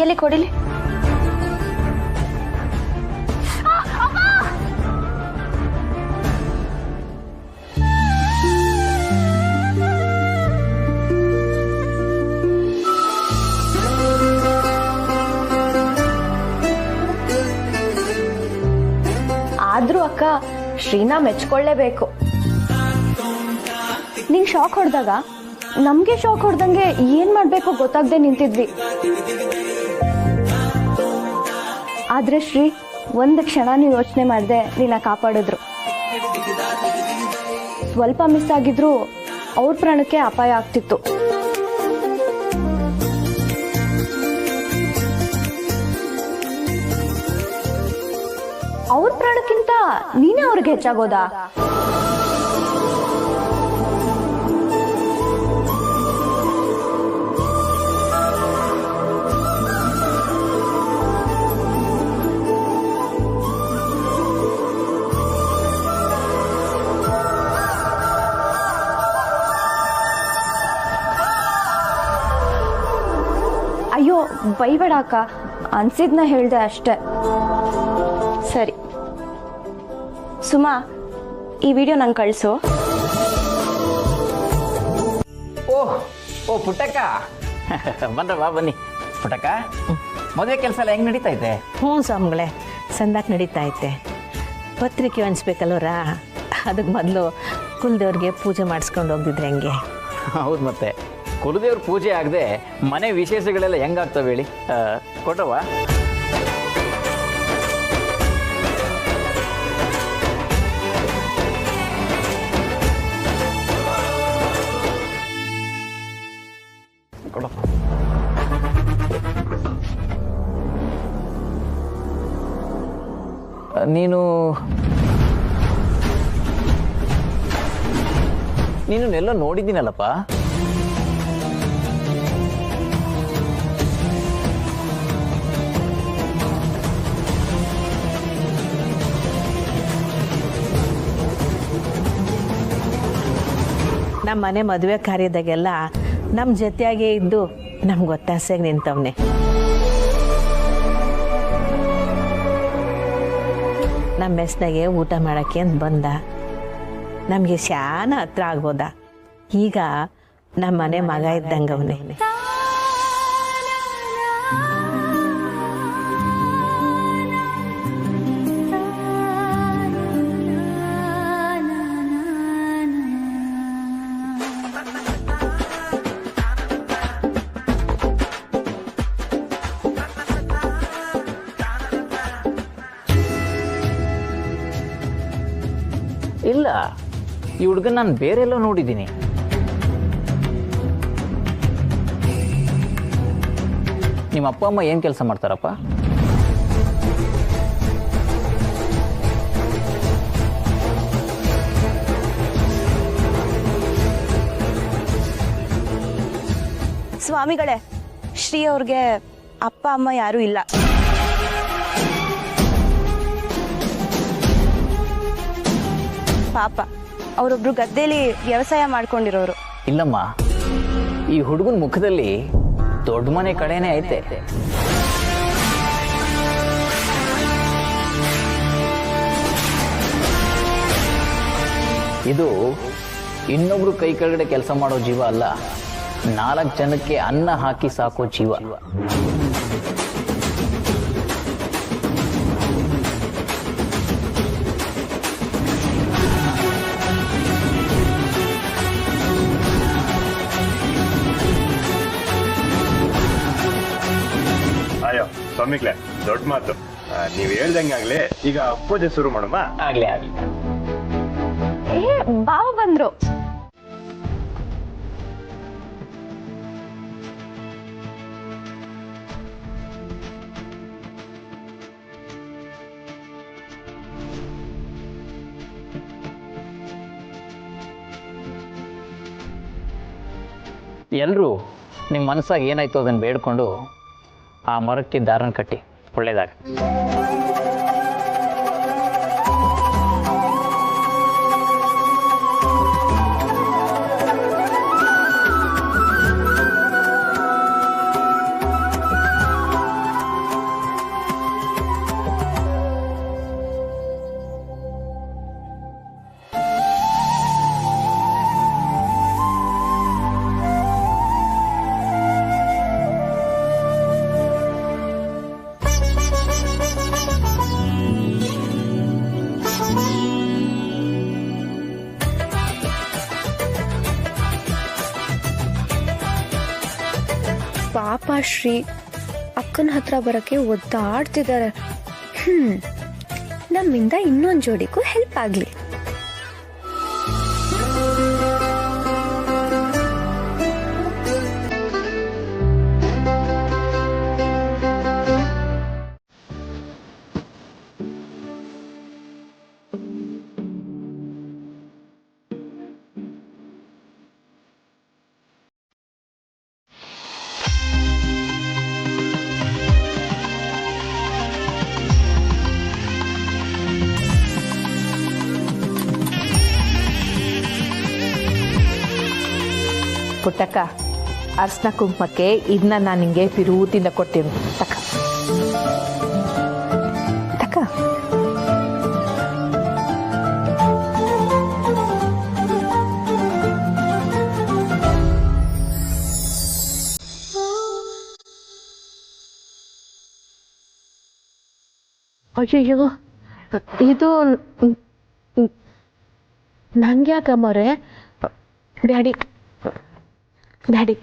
ಎಲ್ಲಿ ಕೊಡಿಲಿ? ಆದ್ರೂ ಅಕ್ಕ, ಶ್ರೀನಾ ಮೆಚ್ಕೊಳ್ಳೇಬೇಕು. ನಿಂಗೆ ಶಾಕ್ ಹೊಡೆದಾಗ ನಮ್ಗೆ ಶಾಕ್ ಹೊಡೆದಂಗೆ ಏನ್ ಮಾಡ್ಬೇಕು ಗೊತ್ತಾಗದೆ ನಿಂತಿದ್ವಿ. ಆದ್ರೆ ಶ್ರೀ ಒಂದು ಕ್ಷಣನೂ ಯೋಚನೆ ಮಾಡದೆ ನಿನ್ನ ಕಾಪಾಡಿದ್ರು. ಸ್ವಲ್ಪ ಮಿಸ್ ಆಗಿದ್ರು ಅವ್ರ ಪ್ರಾಣಕ್ಕೆ ಅಪಾಯ ಆಗ್ತಿತ್ತು. ಅವ್ರ ಪ್ರಾಣಕ್ಕಿಂತ ನೀನೇ ಅವ್ರಿಗೆ ಹೆಚ್ಚಾಗೋದಾ? ಅಯ್ಯೋ ಬೈಬೇಡ ಅಕ್ಕ, ಅನ್ಸಿದ್ನ ಹೇಳ್ದೆ ಅಷ್ಟೆ. ಸರಿ ಸುಮಾ, ಈ ವಿಡಿಯೋ ನಂಗೆ ಕಳಿಸು. ಓ ಪುಟ್ಟಕ್ಕ ಬಂದ್ರವಾ, ಬನ್ನಿ ಪುಟ್ಟಕ್ಕ. ಮದುವೆ ಕೆಲಸ ಎಲ್ಲ ಹೆಂಗೆ ನಡೀತಾ ಇದೆ? ಹ್ಞೂ ಸ್ವಾಮಿಗಳೇ, ಸಂದಾಕ್ ನಡೀತಾ ಐತೆ. ಪತ್ರಿಕೆ ಹಂಚ್ಬೇಕಲ್ವರ, ಅದಕ್ಕೆ ಮೊದಲು ಕುಲದೇವ್ರಿಗೆ ಪೂಜೆ ಮಾಡಿಸ್ಕೊಂಡು ಹೋಗ್ದಿದ್ರೆ ಹೆಂಗೆ? ಹೌದು, ಮತ್ತೆ ಕುಲದೇವ್ರ ಪೂಜೆ ಆಗದೆ ಮನೆ ವಿಶೇಷಗಳೆಲ್ಲ ಹೆಂಗಾಗ್ತವೆ ಹೇಳಿ? ಕೊಟ್ರವ? ನೀನೆಲ್ಲ ನೋಡಿದ್ದೀನಲ್ಲಪ್ಪ. ನಮ್ಮ ಮನೆ ಮದುವೆ ಕಾರ್ಯದಾಗೆಲ್ಲ ನಮ್ಮ ಜೊತೆಯಾಗೇ ಇದ್ದು ನಮ್ಗೆ ಒತ್ತಾಸೆಯಾಗಿ ನಿಂತವನೆ. ನಮ್ಮ ಮೆಸ್ನಾಗೆ ಊಟ ಮಾಡೋಕ್ಕೆ ಅಂತ ಬಂದ. ನಮಗೆ ಶಾನ ಹತ್ರ ಆಗ್ಬೋದ. ಈಗ ನಮ್ಮ ಮನೆ ಮಗ ಇದ್ದಂಗೆ ಅವನೇ. ಇಲ್ಲ, ಈ ಹುಡುಗನ ನಾನು ಬೇರೆ ಎಲ್ಲೋ ನೋಡಿದ್ದೀನಿ. ನಿಮ್ಮ ಅಪ್ಪ ಅಮ್ಮ ಏನು ಕೆಲಸ ಮಾಡ್ತಾರಪ್ಪ? ಸ್ವಾಮಿಗಳೇ, ಶ್ರೀ ಅವ್ರಿಗೆ ಅಪ್ಪ ಅಮ್ಮ ಯಾರೂ ಇಲ್ಲ. ಪಾಪ, ಅವರೊಬ್ರು ಗದ್ದೆಯಲ್ಲಿ ವ್ಯವಸಾಯ ಮಾಡ್ಕೊಂಡಿರೋರು. ಇಲ್ಲಮ್ಮ, ಈ ಹುಡುಗನ ಮುಖದಲ್ಲಿ ದೊಡ್ಡ ಮನೆ ಕಡೆನೇ ಐತೆ. ಇದು ಇನ್ನೊಬ್ರು ಕೈ ಕೆಳಗಡೆ ಕೆಲಸ ಮಾಡೋ ಜೀವ ಅಲ್ಲ, 4 ಜನಕ್ಕೆ ಅನ್ನ ಹಾಕಿ ಸಾಕೋ ಜೀವ. ಅಯ್ಯೋ ಸ್ವಾಮಿಗ್ಲೆ, ದೊಡ್ಡ ಮಾತು. ನೀವ್ ಹೇಳ್ದಂಗೆ ಆಗ್ಲಿ, ಈಗ ಪೂಜೆ ಶುರು ಮಾಡಮ್ಮ. ಆಗ್ಲಿ. ಬಾವ ಬಂದ್ರು. ಎಲ್ಲರೂ ನಿಮ್ಮ ಮನಸ್ಸಾಗಿ ಏನಾಯ್ತು ಅದನ್ನು ಬೇಡ್ಕೊಂಡು ಆ ಮರಕ್ಕೆ ದಾರನ ಕಟ್ಟಿ. ಒಳ್ಳೇದಾಗ. ಪಾಪ ಶ್ರೀ ಅಕ್ಕನ ಹತ್ರ ಬರಕ್ಕೆ ಒದ್ದಾಡ್ತಿದ್ದಾರೆ. ನಮ್ಮಿಂದ ಇನ್ನೊಂದು ಜೋಡಿಗೂ ಹೆಲ್ಪ್ ಆಗ್ಲಿ. ಪುಟ್ಟಕ್ಕ, ಅರ್ಶನ ಕುಂಕುಮಕ್ಕೆ ಇದನ್ನ ನಾನು ನಿಂಗೆ ಪಿರೂತಿಂದ ಕೊಡ್ತೀನಿ. ತಕ್ಕ ಅಯ್ಯಯ್ಯೋ ಇದು ನಂಗೆ ಯಾಕಮ್ಮವ್ರೆ ಬ್ಯಾಡಿ ಬ್ಯಾಡಿ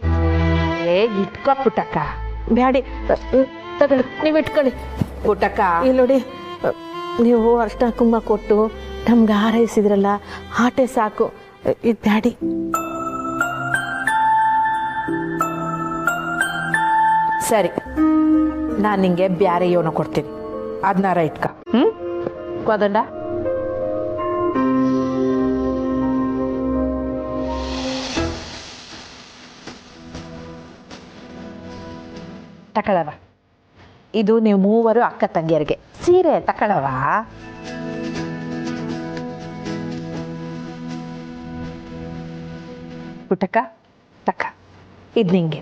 ಇಟ್ಕೊ ಪುಟ್ಟಕ್ಕ ಬ್ಯಾಡಿ ತಗೊಳ್ಳಿ ನೀವು ಇಟ್ಕೊಳ್ಳಿ ಪುಟ್ಟಕ್ಕ ಇಲ್ಲಿ ನೋಡಿ ನೀವು ಅರ್ಶಿನ ಕುಂಕುಮ ಕೊಟ್ಟು ನಮ್ಗೆ ಹಾರೈಸಿದ್ರಲ್ಲ ಆಟೆ ಸಾಕು ಇದು ಬ್ಯಾಡಿ ಸರಿ ನಾನು ನಿಂಗೆ ಬ್ಯಾರೆ ಯೋನ ಕೊಡ್ತೀನಿ ಅದನ್ನಾರ ಇಟ್ಕ ಕೋದಂಡ ತಕಳವ ಇದು ನೀವು ಮೂವರು ಅಕ್ಕ ತಂಗಿಯರಿಗೆ ಸೀರೆ ತಕಳವ ಪುಟ್ಟಕ್ಕ ತಕ್ಕ ಇದು ನಿಂಗೆ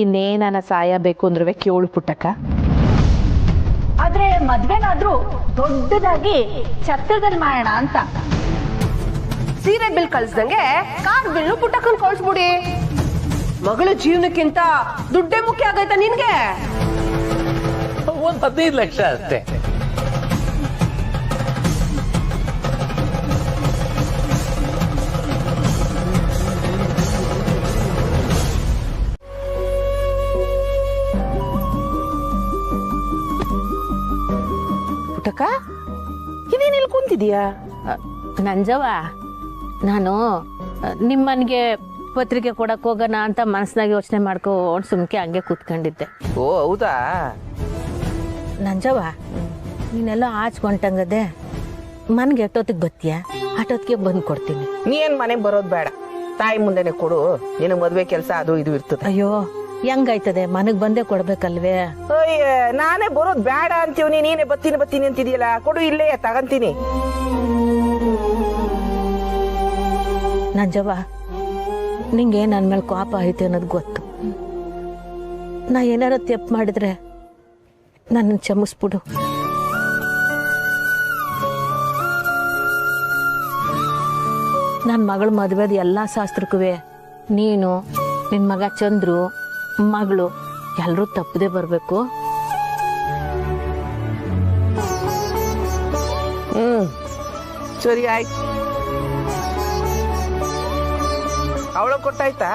ಇನ್ನೇನ ಸಹಾಯ ಬೇಕು ಅಂದ್ರೂ ಕೇಳು ಪುಟ್ಟಕ್ಕ ಆದ್ರೆ ಮದ್ವೆನಾದ್ರೂ ದೊಡ್ಡದಾಗಿ ಛತ್ರದಲ್ಲಿ ಮಾಡೋಣ ಅಂತ. ಸೀರೆ ಬಿಲ್ ಕಳ್ಸ್ದಂಗೆ ಕಾರ್ ಬಿಲ್ಲು ಪುಟ್ಟಕ್ಕನ್ ಕಳ್ಸ್ಬಿಡಿ. ಮಗಳ ಜೀವನಕ್ಕಿಂತ ದುಡ್ಡೇ ಮುಖ್ಯ ಆಗೈತ ನಿನ್ಗೆ? ಒಂದ್ 15 ಲಕ್ಷ ಅಷ್ಟೇ. ಪುಟ್ಟಕ್ಕ ಇದೇನು ಇಲ್ಲಿ ಕುಂತಿದೀಯಾ? ನಂಜವ್ವ ನಾನು ನಿಮ್ಮನಿಗೆ ಪತ್ರಿಕೆ ಕೊಡಕ್ ಹೋಗೋಣ ಅಂತ ಮನಸ್ನಾಗ ಯೋಚನೆ ಮಾಡ್ಕೊಂಡು ಸುಮ್ಕೆ ಹಂಗೆ ಕೂತ್ಕೊಂಡಿದ್ದೆ. ಓ ಹೌದಾ? ನಂಜವ್ವ ನೀನೆಲ್ಲ ಆಚ್ಕೊಂಡಂಗದೆ ಮನ್ಗೆ ಎಷ್ಟೊತ್ತಿಗೆ ಬತ್ತೀಯ? ಅಷ್ಟೊತ್ತಿಗೆ ಬಂದು ಕೊಡ್ತೀನಿ. ನೀ ಏನ್ ಮನೆಗೆ ಬರೋದು ಬೇಡ, ತಾಯಿ ಮುಂದೆನೆ ಕೊಡು. ನಿನಗೆ ಮದ್ವೆ ಕೆಲಸ ಅದು ಇದು ಇರ್ತದೆ. ಅಯ್ಯೋ ಹೆಂಗಾಯ್ತದೆ, ಮನೆಗ್ ಬಂದೇ ಕೊಡ್ಬೇಕಲ್ವೇ? ಅಯ್ಯ ನಾನೇ ಬರೋದು ಬೇಡ ಅಂತೀವಿ, ನೀನೇ ಬತ್ತೀನಿ ಅಂತಿದೀಯಲ್ಲ, ಕೊಡು ಇಲ್ಲೇ ತಗಂತೀನಿ. ನಂಜವ್ವ ನಿಂಗೆ ನನ್ನ ಮೇಲೆ ಕೋಪ ಐತೆ ಅನ್ನೋದು ಗೊತ್ತು. ನಾ ಏನಾರ ತಪ್ಪು ಮಾಡಿದ್ರೆ ನನ್ನ ಕ್ಷಮಿಸ್ಬಿಡು. ನನ್ನ ಮಗಳ ಮದುವೆದ ಎಲ್ಲ ಶಾಸ್ತ್ರಕ್ಕೂ ನೀನು ನಿನ್ನ ಮಗ ಚಂದ್ರು ಮಗಳು ಎಲ್ಲರೂ ತಪ್ಪದೆ ಬರಬೇಕು. ಸರಿ ಆಯ್ತು. ಅವಳ ಕೊಟ್ಟಾಯ್ತಾ?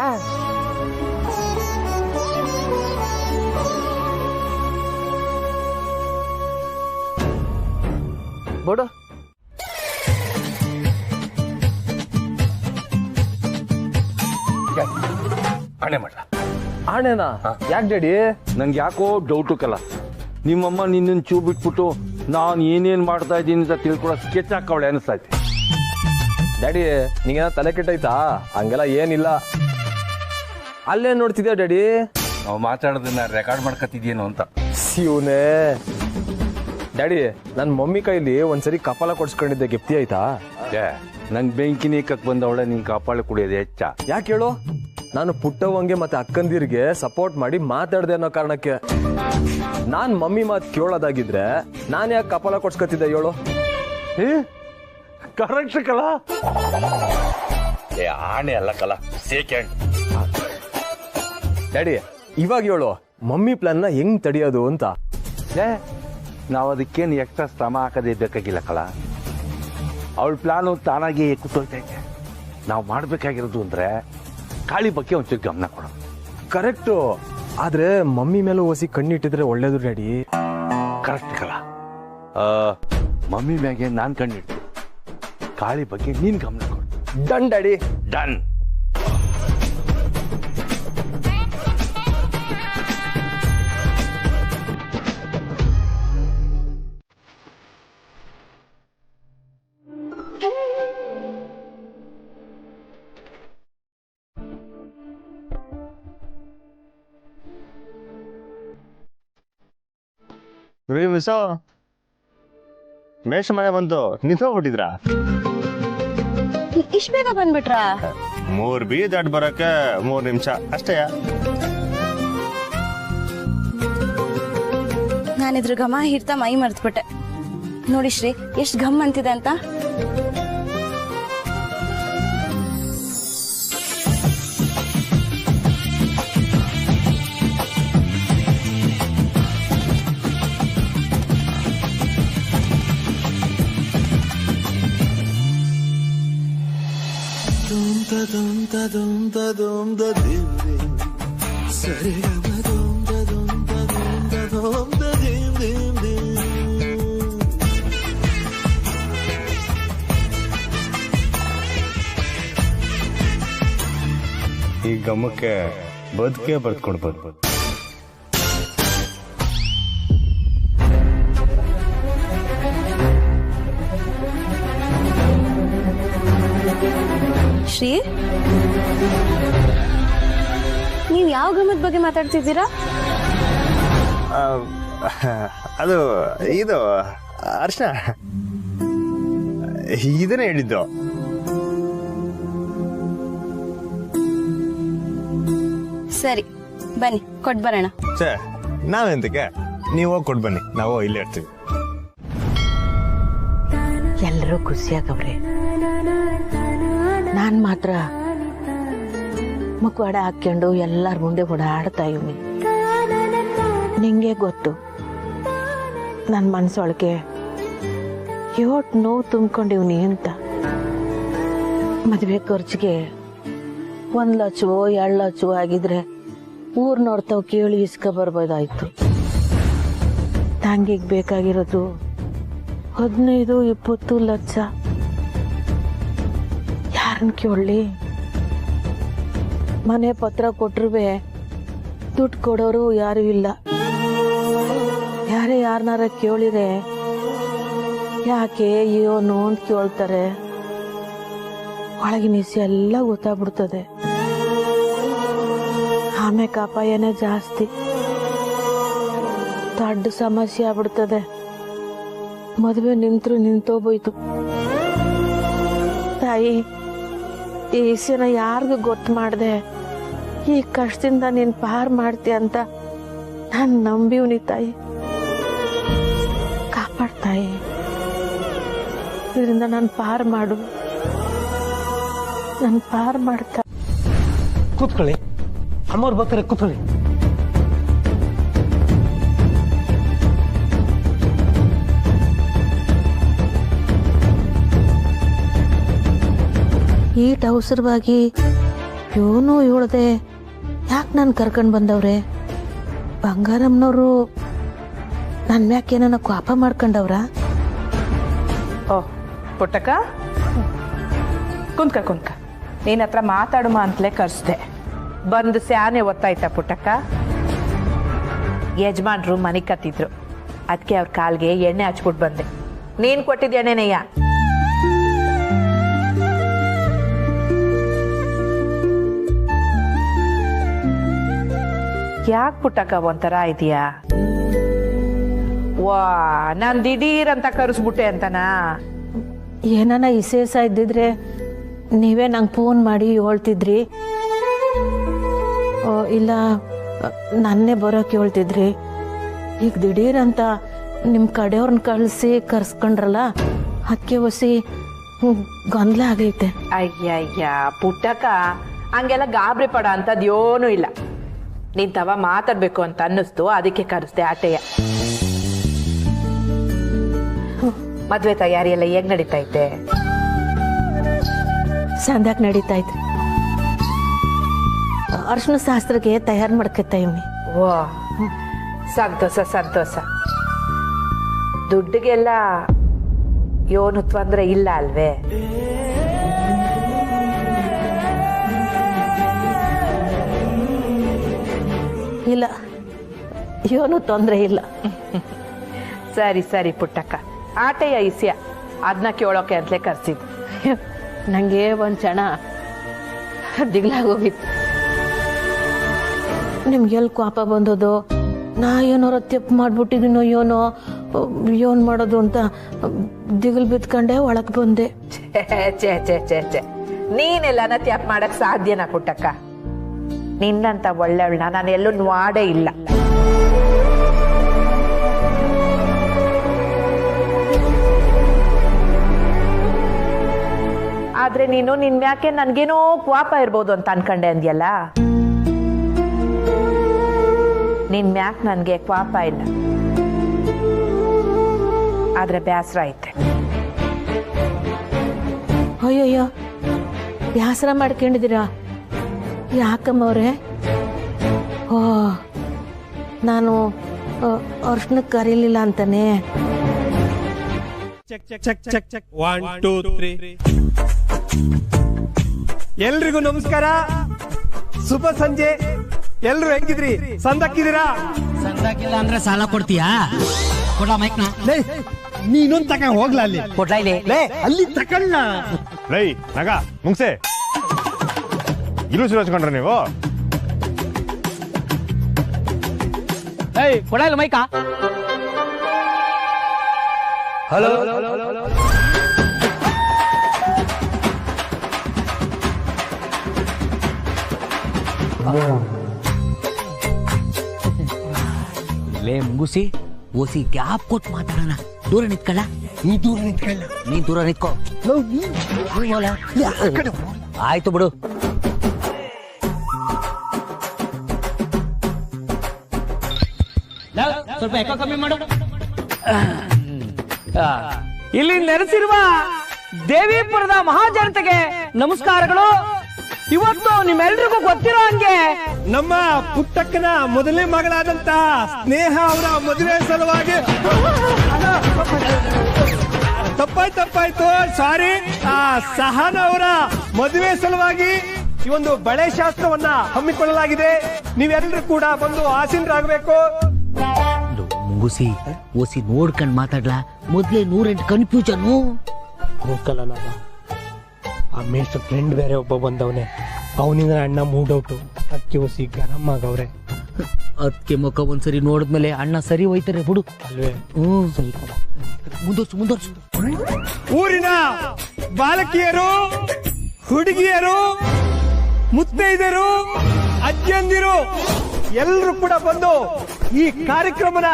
ಬಿಡು. ಆಣೆ ಮಾಡ್ಲಾ? ಆಣೆನಾ? ಯಾಕೆ ಡ್ಯಾಡಿ? ನಂಗೆ ಯಾಕೋ ಡೌಟು ಕಲ. ನಿಮ್ಮಮ್ಮ ನಿನ್ನನ್ನು ಚೂ ಬಿಟ್ಬಿಟ್ಟು ನಾನು ಏನೇನು ಮಾಡ್ತಾ ಇದ್ದೀನಿ ಅಂತ ತಿಳ್ಕೊಳ್ಳೋ ಸ್ಕೆಚ್ ಹಾಕವಳೆ ಅನಿಸ್ತೈತೆ. ಡ್ಯಾಡಿ ನಿಂಗೇನ ತಲೆ ಕೆಟ್ಟೈತಾ? ಹಂಗೆಲ್ಲ ಏನಿಲ್ಲ. ಅಲ್ಲೇ ನೋಡ್ತಿದ್ಯಾ ಡ್ಯಾಡಿ? ನಾವು ಮಾತಾಡೋದನ್ನ ರೆಕಾರ್ಡ್ ಮಾಡ್ಕೊತಿದ್ಯೇನೋ ಅಂತ. ಶಿವನೇ ಡ್ಯಾಡಿ, ನನ್ನ ಮಮ್ಮಿ ಕೈಲಿ ಒಂದ್ಸರಿ ಕಪಾಲ ಕೊಡ್ಸ್ಕೊಂಡಿದ್ದೆ, ಗೆಪ್ತಿ ಆಯ್ತಾ? ನಂಗೆ ಬೆಂಕಿ ನೀಕಕ್ಕೆ ಬಂದವಳೆ ನಿನ್ ಕಪಾಳ ಕುಡಿಯೋದು ಹೆಚ್ಚ. ಯಾಕೆ ಹೇಳು? ನಾನು ಪುಟ್ಟವಂಗೆ ಮತ್ತೆ ಅಕ್ಕಂದಿರ್ಗೆ ಸಪೋರ್ಟ್ ಮಾಡಿ ಮಾತಾಡ್ದೆ ಅನ್ನೋ ಕಾರಣಕ್ಕೆ. ನಾನ್ ಮಮ್ಮಿ ಮಾತು ಕೇಳೋದಾಗಿದ್ರೆ ನಾನು ಯಾಕೆ ಕಪಾಲ ಕೊಡ್ಸ್ಕೊತಿದ್ದೆ ಹೇಳು? ಕರೆಕ್ಟ್ ಕಲ. ಆಣೆ ಅಲ್ಲ ಕಲ, ಸೆಕೆಂಡ್. ಡ್ಯಾಡಿ ಇವಾಗ ಹೇಳು, ಮಮ್ಮಿ ಪ್ಲಾನ್ನ ಹೆಂಗ್ ತಡೆಯೋದು ಅಂತ. ನಾವು ಅದಕ್ಕೇನು ಎಕ್ಸ್ಟ್ರಾ ಶ್ರಮ ಹಾಕೋದೇ ಬೇಕಾಗಿಲ್ಲ ಕಲ. ಅವಳ ಪ್ಲಾನು ತಾನಾಗಿ ಕೂತೋಯ್ತೈತೆ. ನಾವು ಮಾಡ್ಬೇಕಾಗಿರೋದು ಅಂದ್ರೆ ಕಾಳಿ ಬಗ್ಗೆ ಒಂಚೂರು ಗಮನ ಕೊಡೋದು. ಕರೆಕ್ಟು, ಆದ್ರೆ ಮಮ್ಮಿ ಮೇಲೂ ಓಸಿ ಕಣ್ಣಿಟ್ಟಿದ್ರೆ ಒಳ್ಳೇದು ಡ್ಯಾಡಿ. ಕರೆಕ್ಟ್ ಕಲ. ಮಮ್ಮಿ ಮ್ಯಾಗೆ ನಾನ್ ಕಣ್ಣಿಟ್ಟು, ಕಾಳಿ ಬಗ್ಗೆ ನೀನ್ ಗಮನ ಕೊಡು. Done daddy, done. ಮಿಸ್ ಮೇಷ ಮನೆ ಬಂತು, ನಿಂತ್ಕೊಂಡ್ಬಿಟ್ಟಿದ್ರಾ? ಇಷ್ಟ ಬೇಗ ಬಂದ್ಬಿಟ್ರಾ? 3 ಬೀದಿ ದಾಟ್ ಬರಕ್ಕೆ 3 ನಿಮಿಷ ಅಷ್ಟೇ. ನಾನಿದ್ರ ಘಮ ಹಿಡ್ತಾ ಮೈ ಮರ್ತ್ಬಿಟ್ಟೆ. ನೋಡಿ ಶ್ರೀ ಎಷ್ಟು ಘಮ್ ಅಂತಿದೆ ಅಂತ. ಈ ಗಮಕ್ಕೆ ಬದುಕೆ ಬರ್ದ್ಕೊಡ್ಬೋದು. ಶ್ರೀ, ನೀವ್ ಯಾವ ಗಮದ ಬಗ್ಗೆ ಮಾತಾಡ್ತಿದ್ದೀರಾ? ಅದು ಇದು ಅರ್ಶನ ಇದನ್ನೇ ಹೇಳಿದ್ದು. ಸರಿ ಬನ್ನಿ ಕೊಟ್ ಬರೋಣ. ಸರ್ ನಾವೆಂತಕ್ಕೆ, ನೀವು ಹೋಗಿ ಕೊಟ್ಟು ಬನ್ನಿ, ನಾವು ಇಲ್ಲೇ ಇರ್ತೀವಿ. ಎಲ್ಲರೂ ಖುಷಿಯಾಗವ್ರೆ, ನಾನು ಮಾತ್ರ ಮುಖವಾಡ ಹಾಕ್ಕೊಂಡು ಎಲ್ಲರ ಮುಂದೆ ಓಡಾಡ್ತಾ ಇವ್ನಿ. ನಿಂಗೆ ಗೊತ್ತು ನನ್ನ ಮನಸ್ಸೊಳಗೆ ಯೋಟ್ ನೋವು ತುಂಬ್ಕೊಂಡಿವ್ನಿ ಅಂತ. ಮದುವೆ ಖರ್ಚಿಗೆ 1 ಲಕ್ಷವೋ 2 ಲಕ್ಷವೋ ಆಗಿದ್ರೆ ಊರ್ನೋರ್ತಾವ್ ಕೇಳಿ ಇಸ್ಕ ಬರ್ಬೋದಾಯ್ತು. ತಂಗಿಗೆ ಬೇಕಾಗಿರೋದು 15-20 ಲಕ್ಷ. ಯಾರನ್ನ ಕೇಳಲಿ? ಮನೆ ಪತ್ರ ಕೊಟ್ರೂ ದುಡ್ಡು ಕೊಡೋರು ಯಾರು ಇಲ್ಲ. ಯಾರನ್ನಾರ ಕೇಳಿದ್ರೆ ಯಾಕೆ ಏನು ಅಂತ ಕೇಳ್ತಾರೆ. ಒಳಗಿನ ಇಸಿ ಎಲ್ಲ ಗೊತ್ತಾಗ್ಬಿಡ್ತದೆ. ಆಮೇಲೆ ಅಪಾಯನೇ ಜಾಸ್ತಿ, ದೊಡ್ಡ ಸಮಸ್ಯೆ ಆಗ್ಬಿಡ್ತದೆ. ಮದುವೆ ನಿಂತೋಗೋಯ್ತು. ತಾಯಿ, ಈ ವಿಷಯನ ಯಾರಿಗೂ ಗೊತ್ತು ಮಾಡ್ದೆ ಈ ಕಷ್ಟದಿಂದ ನೀನ್ ಪಾರ್ ಮಾಡ್ತೀಯ ಅಂತ ನಾನು ನಂಬಿವ್ನಿ ತಾಯಿ. ಕಾಪಾಡ್ತಾಯಿ, ಇದರಿಂದ ನಾನು ಪಾರ್ ಮಾಡು, ನಾನು ಪಾರ್ ಮಾಡ್ತಾ. ಕೂತ್ಕೊಳ್ಳಿ, ಅಮ್ಮವ್ರು ಬರ್ತಾರೆ, ಕೂತ್ಕೊಳ್ಳಿ. ಈಟ್ ಅವಸರವಾಗಿ ಇವನು ಹೇಳ್ದೆ ಯಾಕೆ ನಾನು ಕರ್ಕೊಂಡು ಬಂದವ್ರೆ? ಬಂಗಾರಮ್ಮನವರು ನನ್ನ ಮ್ಯಾಕೆ ನನ್ನ ಕೋಪ ಮಾಡ್ಕೊಂಡವ್ರ? ಓ ಪುಟ್ಟಕ್ಕ, ಕುಂತ್ಕ ನೀನ್ ಹತ್ರ ಮಾತಾಡುಮ ಅಂತಲೇ ಕರ್ಸ್ದೆ. ಬಂದು ಸ್ಯಾನೆ ಒತ್ತಾಯ್ತಾ ಪುಟ್ಟಕ್ಕ? ಯಜಮಾನ್ರು ಮನೆ ಕತ್ತಿದ್ರು, ಅದಕ್ಕೆ ಅವ್ರ ಕಾಲ್ಗೆ ಎಣ್ಣೆ ಹಚ್ಬಿಟ್ಟು ಬಂದೆ. ನೀನ್ ಕೊಟ್ಟಿದ್ದ ಎಣ್ಣೆನೆಯ್ಯ? ಯಾಕೆ ಪುಟ್ಟಕ್ಕ ಒಂಥರ ಇದೆಯಾ? ವಾ, ನಾನ್ ದಿಢೀರ್ ಅಂತ ಕರೆಸ್ಬಿಟ್ಟೆ ಅಂತನಾ? ಏನಾನ ವಿಶೇಷ ಇದ್ದಿದ್ರೆ ನೀವೇ ನಂಗೆ ಫೋನ್ ಮಾಡಿ ಹೇಳ್ತಿದ್ರಿ, ಇಲ್ಲ ನನ್ನೇ ಬರೋಕೆ ಹೇಳ್ತಿದ್ರಿ. ಈಗ ದಿಢೀರ್ ಅಂತ ನಿಮ್ಮ ಕಡೆಯವ್ರನ್ನ ಕಳಿಸಿ ಕರ್ಸ್ಕೊಂಡ್ರಲ್ಲ, ಅದಕ್ಕೆ ಹೊಸಿ ಗೊಂದಲ ಆಗೈತೆ. ಅಯ್ಯಯ್ಯ ಪುಟ್ಟಕ್ಕ, ಹಂಗೆಲ್ಲ ಗಾಬರಿ ಪಡ ಅಂತದ್ ಏನೂ ಇಲ್ಲ. ನೀನ್ ತವ ಮಾತಾಡ್ಬೇಕು ಅಂತ ಅನ್ನಿಸ್ತು, ಅದಕ್ಕೆ ಕರೆಸ್ದೆ ಆಟೆಯ. ಮದ್ವೆ ತಯಾರಿ ಎಲ್ಲ ಹೇಗ್ ನಡೀತಾ ಐತೆ? ಸಂದ್ಯಾಕ್ ನಡೀತಾ ಐತ್ರಿ. ಅರ್ಶಿನ ಶಾಸ್ತ್ರಕ್ಕೆ ತಯಾರು ಮಾಡ್ಕೊತಾ ಇವ್ನಿ. ಓ ಸಂತೋಷ. ದುಡ್ಡಿಗೆಲ್ಲ ಏನು ತೊಂದ್ರೆ ಇಲ್ಲ ಅಲ್ವೇ? ಇಲ್ಲ, ಏನು ತೊಂದರೆ ಇಲ್ಲ. ಸರಿ ಪುಟ್ಟಕ್ಕ, ಆಟೆಯ ಇಸ್ಯ ಅದನ್ನ ಕೇಳೋಕೆ ಅಂತಲೇ ಕರ್ಸಿದ್ದು. ನಂಗೆ ಒಂದು ಕ್ಷಣ ದಿಗ್ಲಾಗೋಗಿತ್ತು. ನಿಮ್ಗೆಲ್ಲಿ ಕೋಪ ಬಂದದು, ನಾ ಏನಾರ ತಪ್ಪು ಮಾಡ್ಬಿಟ್ಟಿದ್ದೀನೋ ಏನ್ ಮಾಡೋದು ಅಂತ ದಿಗಿಲ್ ಬಿತ್ಕೊಂಡೆ ಒಳಗೆ ಬಂದೆ. ಛೇ ನೀನೆಲ್ಲನ ತ್ಯಾಪ್ ಮಾಡಕ್ ಸಾಧ್ಯನಾ ಪುಟ್ಟಕ್ಕ? ನಿನ್ನಂತ ಒಳ್ಳೆವಳನ್ನ ನಾನು ಎಲ್ಲೂ ನೋಡೇ ಇಲ್ಲ. ಆದ್ರೆ ನೀನು ನಿನ್ ಮ್ಯಾಕೆ ನನ್ಗೇನೋ ಕೋಪ ಇರ್ಬೋದು ಅಂತ ಅನ್ಕಂಡೆ ಅಂದ್ಯಲ್ಲ. ನಿನ್ ಮ್ಯಾಕ್ ನನ್ಗೆ ಕೋಪ ಇಲ್ಲ, ಆದ್ರೆ ಬೇಸರ ಐತೆ. ಅಯ್ಯಯ್ಯೋ, ಬೇಸರ ಮಾಡ್ಕೊಂಡಿದ್ದೀರಾ? ಯಾಕಮ್ಮವ್ರೆ? ಓ, ನಾನು ಅರ್ಶನಕ್ಕೆ ಕರೀಲಿಲ್ಲ ಅಂತಾನೆ. One, two, three. ಎಲ್ರಿಗೂ ನಮಸ್ಕಾರ, ಶುಭ ಸಂಜೆ. ಎಲ್ರು ಹೆಂಗಿದ್ರಿ? ಸಂದಕ್ಕಿದ್ದೀರಾ? ಸಂದಕ್ಕಿಲ್ಲ ಅಂದ್ರೆ ಸಾಲ ಕೊಡ್ತೀಯಾ? ಕೊಡ ಮೈಕ್ನ. ನೀನೊಂದ್ ತಕ ಹೋಗ್ಲ ಅಲ್ಲಿ. ಕೊಡ್ಲಾ ಇಲ್ಲಿ? ಅಲ್ಲಿ ತಕಳ್ಳ. ಲೈ ನಗ ಮುಗ್ಸೆ ಇಲ್ಲೂ ಸುರಸ್ಕೊಂಡ್ರೆ ನೀವು. ಏಯ್ ಕೊಡ ಇಲ್ಲ ಮೈಕ. ಹಲೋ, ಲೇ ಮುಂಗುಸಿ, ಓಸಿ ಗ್ಯಾಪ್ ಕೊಟ್ಟು ಮಾತಾಡೋಣ. ದೂರ ನಿಂತ್ಕೊಳ್ಳ. ನೀ ದೂರ ನಿಂತ್ಕೊಳ್ಳ. ನೀ ದೂರ ನಿಂತ್ಕೋ. ಆಯ್ತು ಬಿಡು. ಸ್ವಲ್ಪ ಎಕೋ ಕಮ್ಮಿ ಮಾಡು. ಇಲ್ಲಿ ನೆಲೆಸಿರುವ ದೇವಿಪುರದ ಮಹಾಜನತೆಗೆ ನಮಸ್ಕಾರಗಳು. ಇವತ್ತು ನಿಮ್ಮೆಲ್ರಿಗೂ ಗೊತ್ತಿರೋ ಹಂಗೆ ನಮ್ಮ ಪುಟ್ಟಕ್ಕನ ಮೊದಲನೇ ಮಗಳಾದಂತ ಸ್ನೇಹ ಅವರ ಮದುವೆ ಸಲುವಾಗಿ ತಪ್ಪಾಯ್ತು ಸಾರಿ. ಸಹನ ಅವರ ಮದುವೆ ಸಲುವಾಗಿ ಈ ಒಂದು ಬಳೆ ಶಾಸ್ತ್ರವನ್ನ ಹಮ್ಮಿಕೊಳ್ಳಲಾಗಿದೆ. ನೀವೆಲ್ಲರೂ ಕೂಡ ಬಂದು ಆಸೀನರಾಗಬೇಕು. ಮುಂಗುಸಿ, ಓಸಿ ನೋಡ್ಕೊಂಡ್ ಮಾತಾಡ್ಲಾ? ಮೊದ್ಲೇ 108 ಕನ್ಫ್ಯೂಷನ್. ಹೋಗಲ್ಲ ನಾನು. ಆ ಮೇಷ್ಟ್ರ ಫ್ರೆಂಡ್ ಬೇರೆ ಒಬ್ಬ ಬಂದವನೆ, ಅವನಿಂದ ಅಣ್ಣ ಮೂಡ್ ಔಟು. ಅದಕ್ಕೆ ಹೊಸಿ ಗರಂ ಆಗವ್ರೆ. ಅದಕ್ಕೆ ಮುಖ ಒಂದ್ಸರಿ ನೋಡಿದ್ಮೇಲೆ ಅಣ್ಣ ಸರಿ ಹೋಯ್ತಾರೆ ಬಿಡು. ಅಲ್ವೇ? ಮುಂದುವರ್ಸು. ಊರಿನ ಬಾಲಕಿಯರು, ಹುಡುಗಿಯರು, ಮುತ್ತೈದರು, ಅಜ್ಜಂದಿರು ಎಲ್ಲರೂ ಕೂಡ ಬಂದು ಈ ಕಾರ್ಯಕ್ರಮನ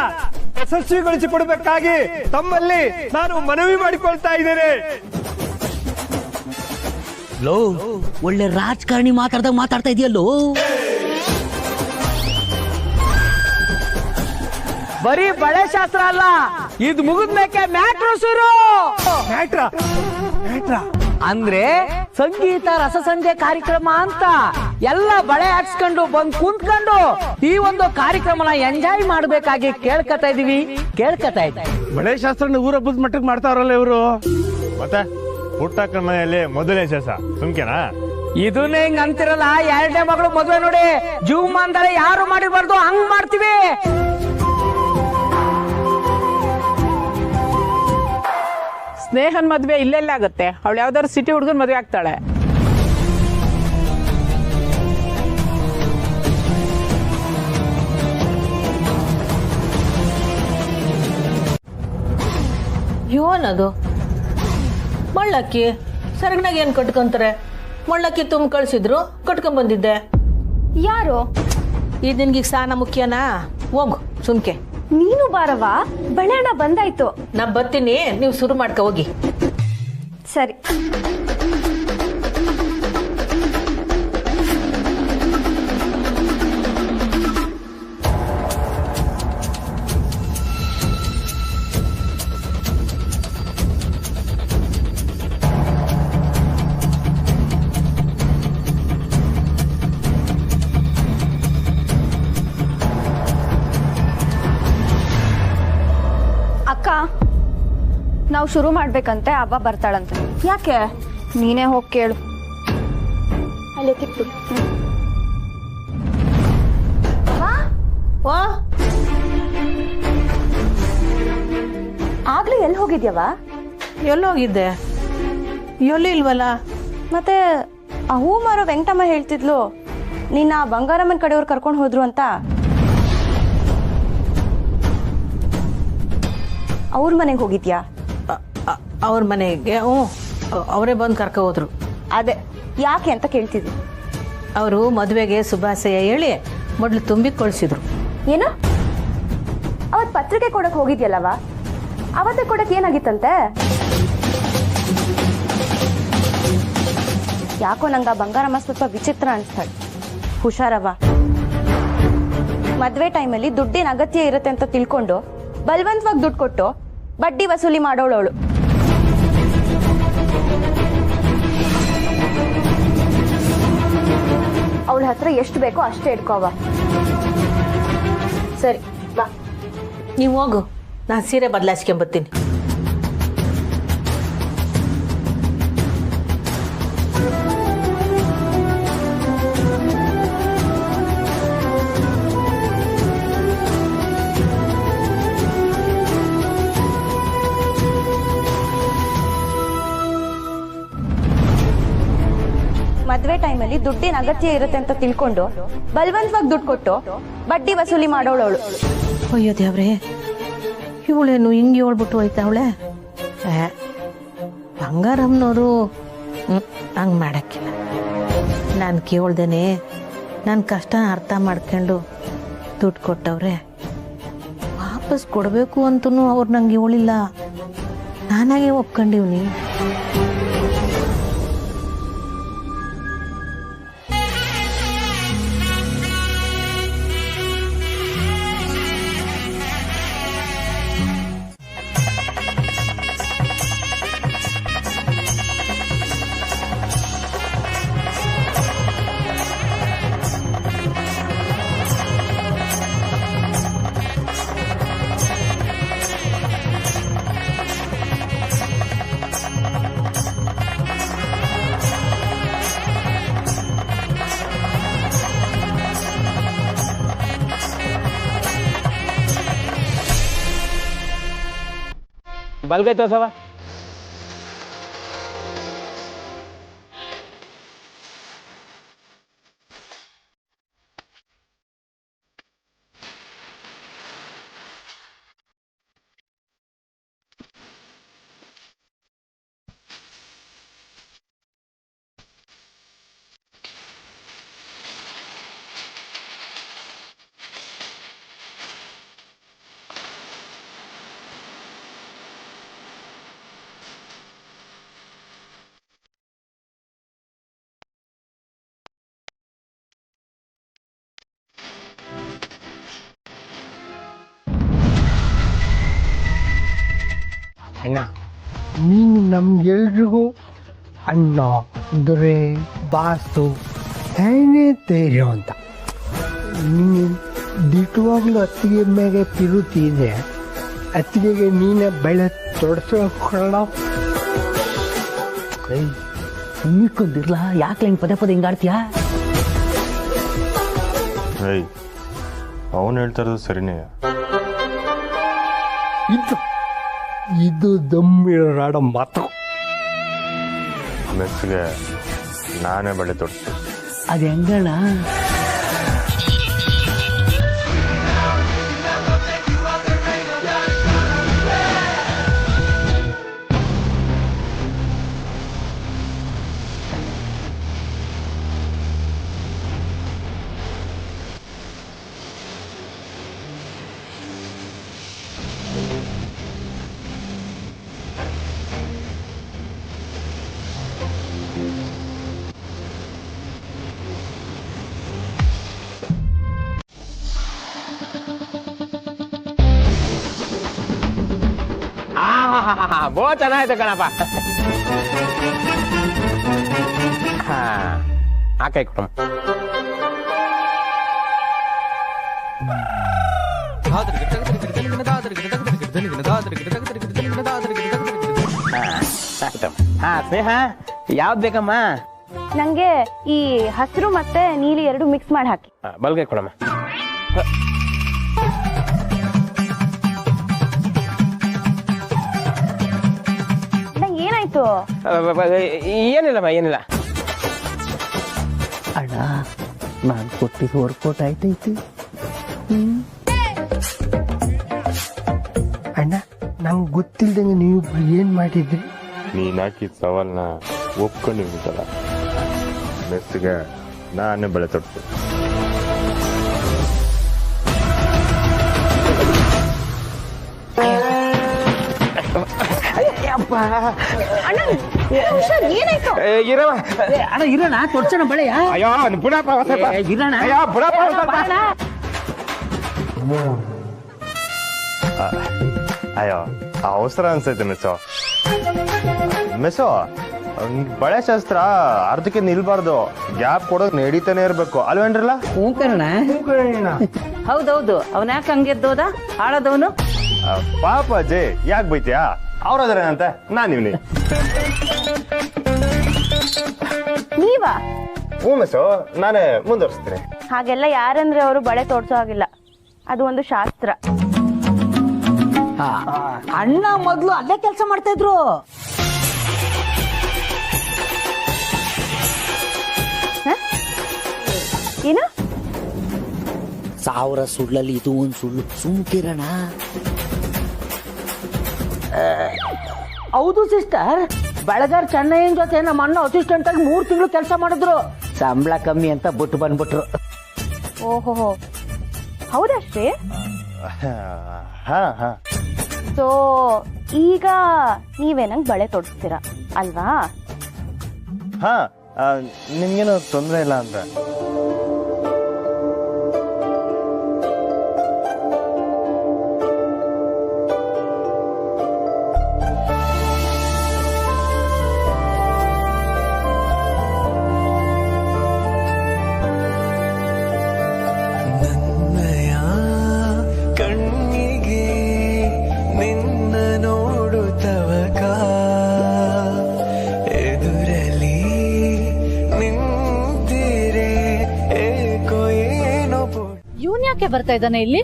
ಯಶಸ್ವಿಗೊಳಿಸಿಕೊಡಬೇಕಾಗಿ ತಮ್ಮಲ್ಲಿ ನಾನು ಮನವಿ ಮಾಡಿಕೊಳ್ತಾ ಇದ್ದೇನೆ. ಲೋ, ಒಳ್ಳೆ ರಾಜಕಾರಣಿ ಮಾತಾಡ್ದಾಗ ಮಾತಾಡ್ತಾ ಇದೆಯಲ್ಲೋ. ಬರೀ ಬಳೆ ಶಾಸ್ತ್ರ ಅಲ್ಲ, ಇದು ಮುಗಿದ್ಮೇಕೆ ಮ್ಯಾಟ್ರು ಶುರು. ಅಂದ್ರೆ ಸಂಗೀತ ರಸಸಂಜೆ ಕಾರ್ಯಕ್ರಮ ಅಂತ ಎಲ್ಲ ಬಳೆ ಹಾಕ್ಸ್ಕೊಂಡು ಬಂದ್ ಕುಂತ್ಕೊಂಡು ಈ ಒಂದು ಕಾರ್ಯಕ್ರಮನ ಎಂಜಾಯ್ ಮಾಡ್ಬೇಕಾಗಿ ಕೇಳ್ಕತಾ ಇದೀವಿ. ಬಳೆ ಶಾಸ್ತ್ರ ಊರಬ್ಬದ ಮಟ್ಟಕ್ಕೆ ಮಾಡ್ತಾವ್ರಲ್ಲ ಇವರು. ಮತ್ತೆ ಪುಟ್ಟಕ್ಕನ ಮನೆಯಲ್ಲಿ ಮೊದಲನೇ ಶಾಸ ಸುಮ್ಕೆನಾ? ಇದನ್ನೇ ಹಿಂಗ್ ಅಂತಿರಲ್ಲ. 2ನೇ ಮಗಳು ಮದುವೆ ನೋಡಿ ಜೀವಮಾನದಲ್ಲಿ ಯಾರು ಮಾಡಿರ್ಬಾರ್ದು ಹಂಗ್ ಮಾಡ್ತೀವಿ. ಸ್ನೇಹನ್ ಮದ್ವೆ ಇಲ್ಲೆಲ್ಲ ಆಗುತ್ತೆ. ಅವಳು ಯಾವ್ದಾದ್ರು ಸಿಟಿ ಹುಡುಗನ್ ಮದ್ವೆ ಆಗ್ತಾಳೆ. ಏನದು ಮಳ್ಳಕ್ಕಿ? ಸರಗನಾಗ ಏನ್ ಕಟ್ಕೊಂತಾರೆ? ಮಳ್ಳಕ್ಕಿ ತುಂಬ ಕಳ್ಸಿದ್ರು, ಕಟ್ಕೊಂಡ್ ಬಂದಿದ್ದೆ. ಯಾರು? ಇದು ನಿನ್ಗೆ ಸ್ನಾನ ಮುಖ್ಯನಾ? ಹೋಗು ಸುಮ್ಕೆ. ನೀನು ಬಾರವ್ವ, ಬಳೆಣ್ಣ ಬಂದಾಯ್ತು. ನಾ ಬರ್ತೀನಿ, ನೀವು ಶುರು ಮಾಡ್ಕ ಹೋಗಿ. ಸರಿ. ಅಕ್ಕ, ನಾವು ಶುರು ಮಾಡ್ಬೇಕಂತೆ. ಅವ್ವ ಬರ್ತಾಳಂತೆ. ಯಾಕೆ? ನೀನೇ ಹೋಗಿ ಕೇಳು. ಅಲ್ಲೇ ತಿಕ್ಕು. ಆಗ್ಲೇ ಎಲ್ಲಿ ಹೋಗಿದ್ಯವ? ಎಲ್ಲೋಗಿದ್ದೆ? ಎಲ್ಲಿ ಇಲ್ವಲ್ಲ. ಮತ್ತೆ ಆ ಹೂ ಮಾರೋ ವೆಂಕಟಮ್ಮ ಹೇಳ್ತಿದ್ಲು ನಿನ್ನ ಬಂಗಾರಮ್ಮನ ಕಡೆಯವ್ರು ಕರ್ಕೊಂಡು ಹೋದ್ರು ಅಂತ. ಅವ್ರ ಮನೆಗೆ ಹೋಗಿದ್ಯಾ? ಅವ್ರ ಮನೆಗೆ ಅವರೇ ಬಂದು ಕರ್ಕೊ ಹೋದ್ರು. ಅದೇ ಯಾಕೆ ಅಂತ ಕೇಳ್ತಿದ್ವಿ. ಅವರು ಮದುವೆಗೆ ಶುಭಾಶಯ ಹೇಳಿ ಮೊದಲು ತುಂಬಿ ಕಳಿಸಿದ್ರು. ಏನು? ಅವತ್ ಪತ್ರಿಕೆ ಕೊಡಕ್ ಹೋಗಿದ್ಯಲ್ಲವ, ಅವತ್ತೇ ಕೊಡಕ್ ಏನಾಗಿತ್ತಂತೆ? ಯಾಕೋ ನಂಗೆ ಆ ಬಂಗಾರಮ್ಮ ಸ್ವಲ್ಪ ವಿಚಿತ್ರ ಅನಿಸ್ತಾಳೆ. ಹುಷಾರವ. ಮದ್ವೆ ಟೈಮಲ್ಲಿ ದುಡ್ಡಿನ ಅಗತ್ಯ ಇರುತ್ತೆ ಅಂತ ತಿಳ್ಕೊಂಡು ಬಲವಂತವಾಗಿ ದುಡ್ಡು ಕೊಟ್ಟು ಬಡ್ಡಿ ವಸೂಲಿ ಮಾಡೋಳವಳು. ಅವಳ ಹತ್ರ ಎಷ್ಟು ಬೇಕೋ ಅಷ್ಟೇ ಇಟ್ಕೋವ. ಸರಿ ಬಾ. ನೀವು ಹೋಗು, ನಾನು ಸೀರೆ ಬದಲಾಯಿಸ್ಕೊಂಬರ್ತೀನಿ. ಮದ್ವೆ ಟೈಮಲ್ಲಿ ದುಡ್ಡಿನ ಅಗತ್ಯ ಇರುತ್ತೆ ಅಂತ ತಿಳ್ಕೊಂಡು ಬಲವಂತವಾಗಿ ದುಡ್ಡು ಕೊಟ್ಟು ಬಡ್ಡಿ ವಸೂಲಿ ಮಾಡೋಳವಳು. ಅಯ್ಯೋ ದೇವ್ರೆ, ಇವಳೇನು ಹಿಂಗೆ ಹೇಳ್ಬಿಟ್ಟು ಹೋಯ್ತಾವಳೆ. ಬಂಗಾರಮ್ಮನವರು ಹಂಗೆ ಮಾಡೋಕ್ಕಿಲ್ಲ. ನಾನು ಕೇಳ್ದೇನೆ ನನ್ನ ಕಷ್ಟ ಅರ್ಥ ಮಾಡ್ಕೊಂಡು ದುಡ್ಡು ಕೊಟ್ಟವ್ರೆ. ವಾಪಸ್ ಕೊಡಬೇಕು ಅಂತೂ ಅವ್ರು ನಂಗೆ ಹೇಳಿಲ್ಲ, ನಾನಾಗೆ ಒಪ್ಕೊಂಡಿವ್ನಿ. ಬಲ್ಗೈ ತೋರ್ಸವ. ಅಣ್ಣ, ನೀನು ನಮ್ಗೆಲ್ರಿಗೂ ಅಣ್ಣ, ದೊರೆ, ಬಾಸು ಏನೇ ಧೈರ್ಯ ಅಂತ. ನೀನು ದಿಟ್ಟವಾಗ್ಲೂ ಅತ್ತಿಗೆ ಮೇಲೆ ತಿರುತ್ತಿದೆ. ಅತ್ತಿಗೆಗೆ ನೀನೇ ಬೆಳೆ ತೊಡಸ್ಕೊಳ್ಳ. ನಿಂತ್ಕೊಂಡಿರ್ಲ, ಯಾಕೆ ಹಿಂಗೆ ಪದೇ ಪದೇ ಹಿಂಗಾಡ್ತೀಯಾ? ಅವನು ಹೇಳ್ತಾ ಇರೋದು ಸರಿನೇ. ಇದು ದಮ್ಮಿರಾಡ ಮಾತು. ಮೆಸ್ಸಿಗೆ ನಾನೇ ಬಳೆ ತೊಡಿಸ್ತೀನಿ. ಅದು ಹೆಂಗಣ್ಣ? ಬೋ ಚೆನ್ನಾಯ್ತು ಕಣಪ್ಪ. ಹಾ, ಆ ಕೈ ಕೊಡಮ್ಮ. ಹಾ ಸ್ನೇಹ, ಯಾವ್ದು ಬೇಕಮ್ಮ? ನಂಗೆ ಈ ಹಸಿರು ಮತ್ತೆ ನೀಲಿ ಎರಡು ಮಿಕ್ಸ್ ಮಾಡಿ ಹಾಕಿ. ಬಲ್ಗೈ ಕೊಡಮ್ಮ. ಏನಾಯ್ತು? ಏನಿಲ್ಲಮ್ಮ, ಏನಿಲ್ಲ. ಅಣ್ಣ, ನಾನು ಕೊಟ್ಟಿದ್ದು ವರ್ಕೌಟ್ ಆಯ್ತೈತಿ. ಅಣ್ಣ, ನಂಗೆ ಗೊತ್ತಿಲ್ದಂಗೆ ನೀವಿಬ್ರು ಏನ್ ಮಾಡಿದ್ರಿ? ನೀನು ಹಾಕಿದ ಸವಾಲ್ನ ಒಪ್ಕೊಂಡಿರ್ಬೇಕಲ್ಲ. ಮೆಸ್ಸಿಗೆ ನಾನೇ ಬಳೆ ತೊಡ್ತೀನಿ. ಏನಾಯ್ತು? ಅಣ್ಣ ಇರೋಣ ತೋರ್ಸೋಣ ಬಳೆಯ. ಅಯ್ಯೋ ಬುಡಪ್ಪ ಇರೋಣ. ಅಯ್ಯೋ ಬುಡಪ್ಪ ಅಯ್ಯೋ ಅವಸರ ಅನ್ಸೈತೆ ಮಿಸ್ಸು ಬಳೆ ಶಾಸ್ತ್ರ ಅರ್ಧಕ್ಕೆ ನಿಲ್ಬಾರ್ದು, ಗ್ಯಾಪ್ ಕೊಡೋಕ್ ನಡೀತಾನೆ ಇರ್ಬೇಕು ಅಲ್ವೇನ್ರಲ್ಲ? ಹೌದೌದು, ಅವನ ಯಾಕೆ ಹಂಗೆದ್ದೋದ ಹಾಳದವನು? ಪಾಪ ಅಜ್ಜಿ ಯಾಕೆ ಬೈತ್ಯಾ? ಅವ್ರದ್ರೇನಂತೆ ನಾನ್ ಇವ್ನಿ. ನೀವಾ? ಹ್ಞೂ ಮಿಸ್ಸು, ನಾನೇ ಮುಂದುವರಿಸ್ತೀನಿ. ಹಾಗೆಲ್ಲ ಯಾರಂದ್ರೆ ಅವರು ಬಳೆ ತೋರ್ಸೋ ಹಾಗಿಲ್ಲ, ಅದು ಒಂದು ಶಾಸ್ತ್ರ. ಅಣ್ಣ ಮೊದ್ಲು ಅಲ್ಲೇ ಕೆಲಸ ಮಾಡ್ತಾ ಇದ್ರು. ಏನು? 1000 ಸುಳ್ಳಲ್ಲಿ ಇದು ಒಂದು ಸುಳ್ಳು. ಸುಮ್ಕಿರಣ. ಹೌದು ಸಿಸ್ಟರ್, ಬೆಳಗಾರ್ ಚೆನ್ನೈಯನ್ ಜೊತೆ ನಮ್ಮ ಅಣ್ಣ ಅಸಿಸ್ಟೆಂಟ್ ಆಗಿ 3 ತಿಂಗಳು ಕೆಲಸ ಮಾಡಿದ್ರು. ಸಂಬಳ ಕಮ್ಮಿ ಅಂತ ಬಿಟ್ಟು ಬಂದ್ಬಿಟ್ರು. ಓಹೋ, ಹೌದಷ್ಟೇ? ಹಾ. ಸೊ ಈಗ ನೀವೇ ನಂಗೆ ಬಳೆ ತೊಡಿಸ್ತೀರಾ ಅಲ್ವಾ? ಹಾ, ನಿಮ್ಗೇನು ತೊಂದರೆ ಇಲ್ಲ ಅಂದ್ರೆ. ಇವನ್ ಯಾಕೆ ಬರ್ತಾ ಇದ್ದಾನೆ ಇಲ್ಲಿ?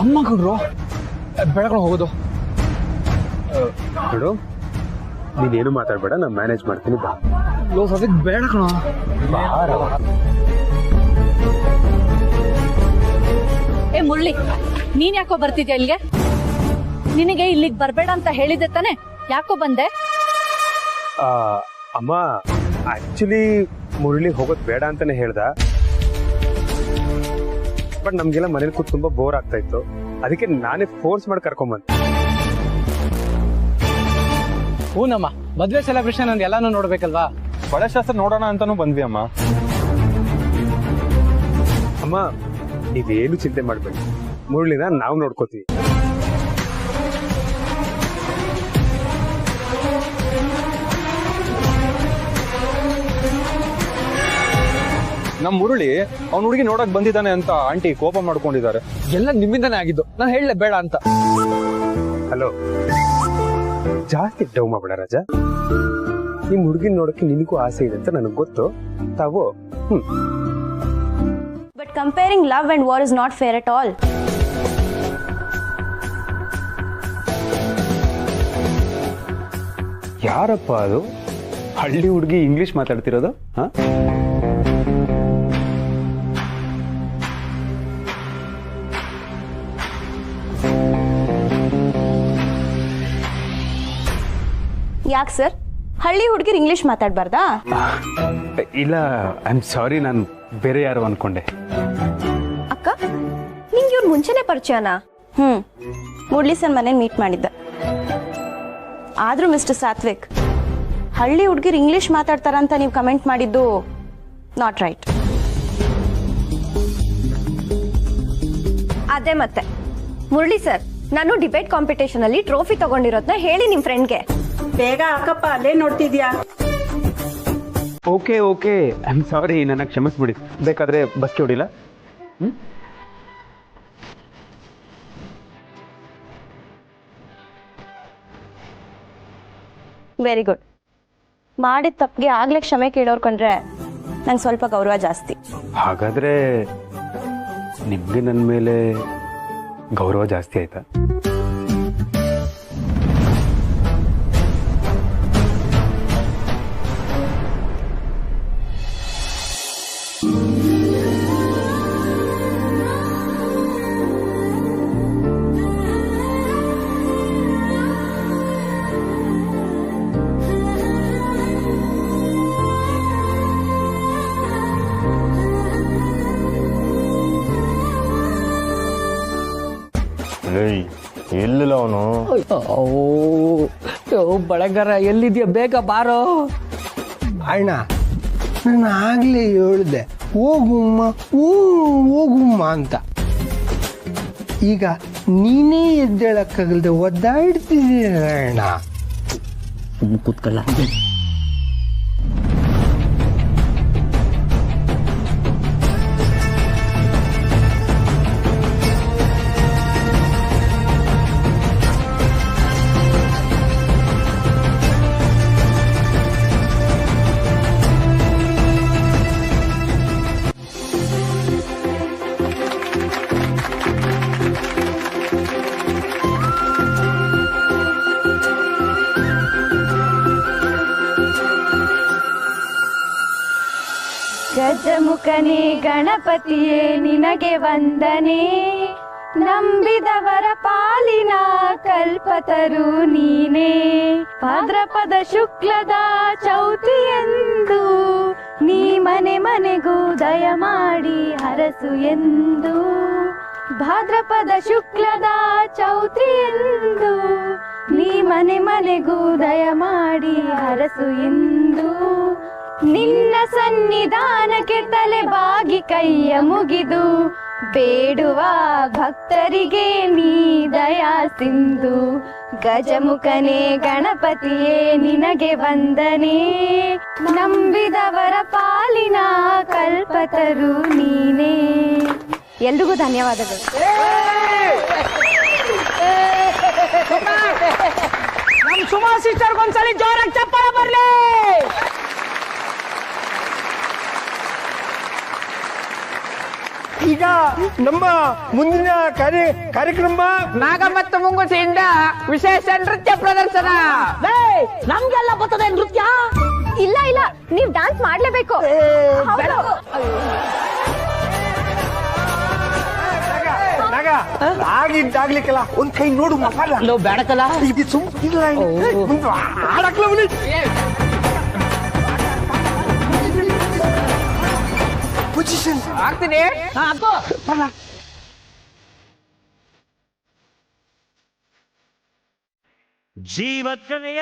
ಅಮ್ಮ ಕಣ್ರು ಬೆಳಗ್ಗೆ ಹೋಗೋದು. ನೋಡು, ನೀನೇನು ಮಾತಾಡ್ಬೇಡ, ನಾನು ಮ್ಯಾನೇಜ್ ಮಾಡ್ತೀನಿ. ಬಾ ಅದಕ್ಕೆ ಬೇಡ ಕಣ. ಏ ಮುರಳಿ, ನೀನ್ ಯಾಕೋ ಬರ್ತಿದ್ಯಾ ಇಲ್ಲಿಗೆ? ನಿನಗೆ ಇಲ್ಲಿಗೆ ಬರ್ಬೇಡ ಅಂತ ಹೇಳಿದ್ದೆ ತಾನೆ, ಯಾಕೋ ಬಂದೆ? ಅಮ್ಮ ಆಕ್ಚುಲಿ ಮುರಳಿ ಹೋಗೋದ್ ಬೇಡ ಅಂತಾನೆ ಹೇಳ್ದ. ಬಟ್ ನಮ್ಗೆಲ್ಲ ಮನೇಲಿ ಕೂತ್ ತುಂಬಾ ಬೋರ್ ಆಗ್ತಾ ಇತ್ತು, ಅದಕ್ಕೆ ನಾನೇ ಫೋರ್ಸ್ ಮಾಡಿ ಕರ್ಕೊಂಬಂದೆ. ಹೂನಮ್ಮ, ಮದ್ವೆ ಸೆಲೆಬ್ರೇಷನ್ ಅಂದ್ ಎಲ್ಲಾನು ನೋಡ್ಬೇಕಲ್ವಾ? ಬಳೆಶಾಸ್ತ್ರ ನೋಡೋಣ ಅಂತಾನು ಬಂದ್ವಿ ಅಮ್ಮ. ಅಮ್ಮ ಇದೇನು ಚಿಂತೆ ಮಾಡ್ಬೇಡಿ, ಮುರಳಿನ ನಾವು ನೋಡ್ಕೋತೀವಿ. ನಮ್ ಮುರಳಿ ಅವ್ನ ಹುಡುಗಿ ನೋಡಕ್ ಬಂದಿದ್ದಾನೆ ಅಂತ ಆಂಟಿ ಕೋಪ ಮಾಡ್ಕೊಂಡಿದ್ದಾರೆ. ಎಲ್ಲ ನಿಮ್ಮಿಂದಾನೇ ಆಗಿದ್ದು, ನಾನು ಹೇಳಲೇ ಬೇಡ ಅಂತ. ಹಲೋ, ಜಾಸ್ತಿ ಡೌ ಮಾಡ್ಬೇಡ ರಾಜ. ನಿಮ್ ಹುಡುಗಿನ ನೋಡಕ್ಕೆ ನಿನಗೂ ಆಸೆ ಇದೆ ಅಂತ ನನಗೆ ಗೊತ್ತು. ತಾವು but comparing love and war is not fair at all. ಯಾರಪ್ಪ ಅದು ಹಳ್ಳಿ ಹುಡುಗಿ ಇಂಗ್ಲಿಷ್ ಮಾತಾಡ್ತಿರೋದು? ಹಾ, ಯಾಕೆ ಸರ್, ಹಳ್ಳಿ ಹುಡುಗಿರು ಇಂಗ್ಲಿಷ್ ಮಾತಾಡ್ಬಾರ್ದಾ? ಇಲ್ಲ, ಐ ಆಮ್ ಸಾರಿ, ನಾನು ಬೇರೆ ಯಾರು ಅನ್ಕೊಂಡೆ. ಅಕ್ಕ, ನಿಂಗೆ ಇವ್ರು ಮುಂಚೆನೆ ಪರಿಚಯನಾ? ಮುರಳಿ ಸರ್ ಮನೇಲಿ ಮೀಟ್ ಮಾಡಿದ್ದೆ. ಆದ್ರೂ ಮಿಸ್ಟರ್ ಸಾತ್ವಿಕ್, ಹಳ್ಳಿ ಹುಡುಗಿರು ಇಂಗ್ಲಿಷ್ ಮಾತಾಡ್ತಾರಂತ ನೀವು ಕಮೆಂಟ್ ಮಾಡಿದ್ದು ನಾಟ್ ರೈಟ್. ಅದೇ ಮತ್ತೆ ಮುರಳಿ ಸರ್, ನಾನು ಡಿಬೇಟ್ ಕಾಂಪಿಟೇಷನ್ ಅಲ್ಲಿ ಟ್ರೋಫಿ ತಗೊಂಡಿರೋದ್ನ ಹೇಳಿ ನಿಮ್ ಫ್ರೆಂಡ್ಗೆ. ಬೇಗ ಅಕ್ಕಪ್ಪ, ಅಲ್ಲೇ ನೋಡ್ತಿದ್ಯಾ? ಓಕೆ ಐ ಆಮ್ ಸಾರಿ, ನನ್ನ ಕ್ಷಮಿಸ್ಬಿಡಿ. ಬೇಕಾದ್ರೆ ಬಸ್ ಹೊಡಿಲ್ಲ? Very good. ಮಾಡಿದ ತಪ್ಪಿಗೆ ಆಗ್ಲೇ ಕ್ಷಮೆ ಕೇಳೋರ್ ಕೊಂಡ್ರೆ ನಂಗೆ ಸ್ವಲ್ಪ ಗೌರವ ಜಾಸ್ತಿ. ಹಾಗಾದ್ರೆ ನಿಮ್ಗೆ ನನ್ನ ಮೇಲೆ ಗೌರವ ಜಾಸ್ತಿ ಆಯ್ತಾ? ಎಲ್ಲಿಲ್ಲ ಅವನು? ಬಳಗರ ಎಲ್ಲಿದ್ಯಾ? ಬೇಗ ಬಾರೋ. ಅಣ್ಣ ನಾನು ಆಗ್ಲೇ ಹೇಳ್ದೆ ಹೋಗುಮ್ಮ ಹೋಗುಮ್ಮ ಅಂತ. ಈಗ ನೀನೇ ಎದ್ದೇಳಕ್ಕಾಗಲ್ದೆ ಒದ್ದಾಡ್ತಿದ್ದೀರ ಅಣ್ಣ. ಕೂತ್ಕೊಳ್ಳ. ಗಜಮುಖನೇ ಗಣಪತಿಯೇ ನಿನಗೆ ವಂದನೆ, ನಂಬಿದವರ ಪಾಲಿನ ಕಲ್ಪತರು ನೀನೇ. ಭಾದ್ರಪದ ಶುಕ್ಲದ ಚೌತಿಯೆಂದು ನೀ ಮನೆ ಮನೆಗೂ ದಯ ಮಾಡಿ ಹರಸು ಎಂದು. ಭಾದ್ರಪದ ಶುಕ್ಲದ ಚೌತಿಯೆಂದು ನೀ ಮನೆ ಮನೆಗೂ ದಯ ಮಾಡಿ ಹರಸು ಎಂದು. ನಿನ್ನ ಸನ್ನಿಧಾನಕ್ಕೆ ತಲೆ ಬಾಗಿ ಕೈಯ ಮುಗಿದು ಬೇಡುವ ಭಕ್ತರಿಗೆ ನೀ ದಯಾ ಸಿಂಧು. ಗಜಮುಖನೇ ಗಣಪತಿಯೇ ನಿನಗೆ ವಂದನೆ, ನಂಬಿದವರ ಪಾಲಿನ ಕಲ್ಪತರು ನೀನೇ. ಎಲ್ರಿಗೂ ಧನ್ಯವಾದಗಳು. ನಮ್ ಸುಮಾ ಸಿಸ್ಟರ್ ಒಂದ್ಸಲಿ ಜೋರಾಗಿ ಚಪ್ಪಾಳ ಬರ್ಲಿ. ಈಗ ನಮ್ಮ ಮುಂದಿನ ಕಾರ್ಯಕ್ರಮ ನಾಗ ಮತ್ತು ಮುಂಗುಸಿಯಿಂದ ವಿಶೇಷ ನೃತ್ಯ ಪ್ರದರ್ಶನ. ನಮ್ಗೆಲ್ಲ ಬರ್ತದೆ ನೃತ್ಯ? ಇಲ್ಲ ಇಲ್ಲ, ನೀವ್ ಡಾನ್ಸ್ ಮಾಡ್ಲೇಬೇಕು. ಆಗಿದ್ದಾಗ್ಲಿಕ್ಕಲ್ಲ ಒಂದ್ ಕೈ ನೋಡು ಮಸಾಲ ಬೇಡಕಲ್ಲ. ಇದು ಸುಮ್ಮನೆ ಆಡಕ್ಲ ಪೊಸಿಷನ್ ಆಗ್ತೀನಿ. ಜೀವತ್ಕನೆಯ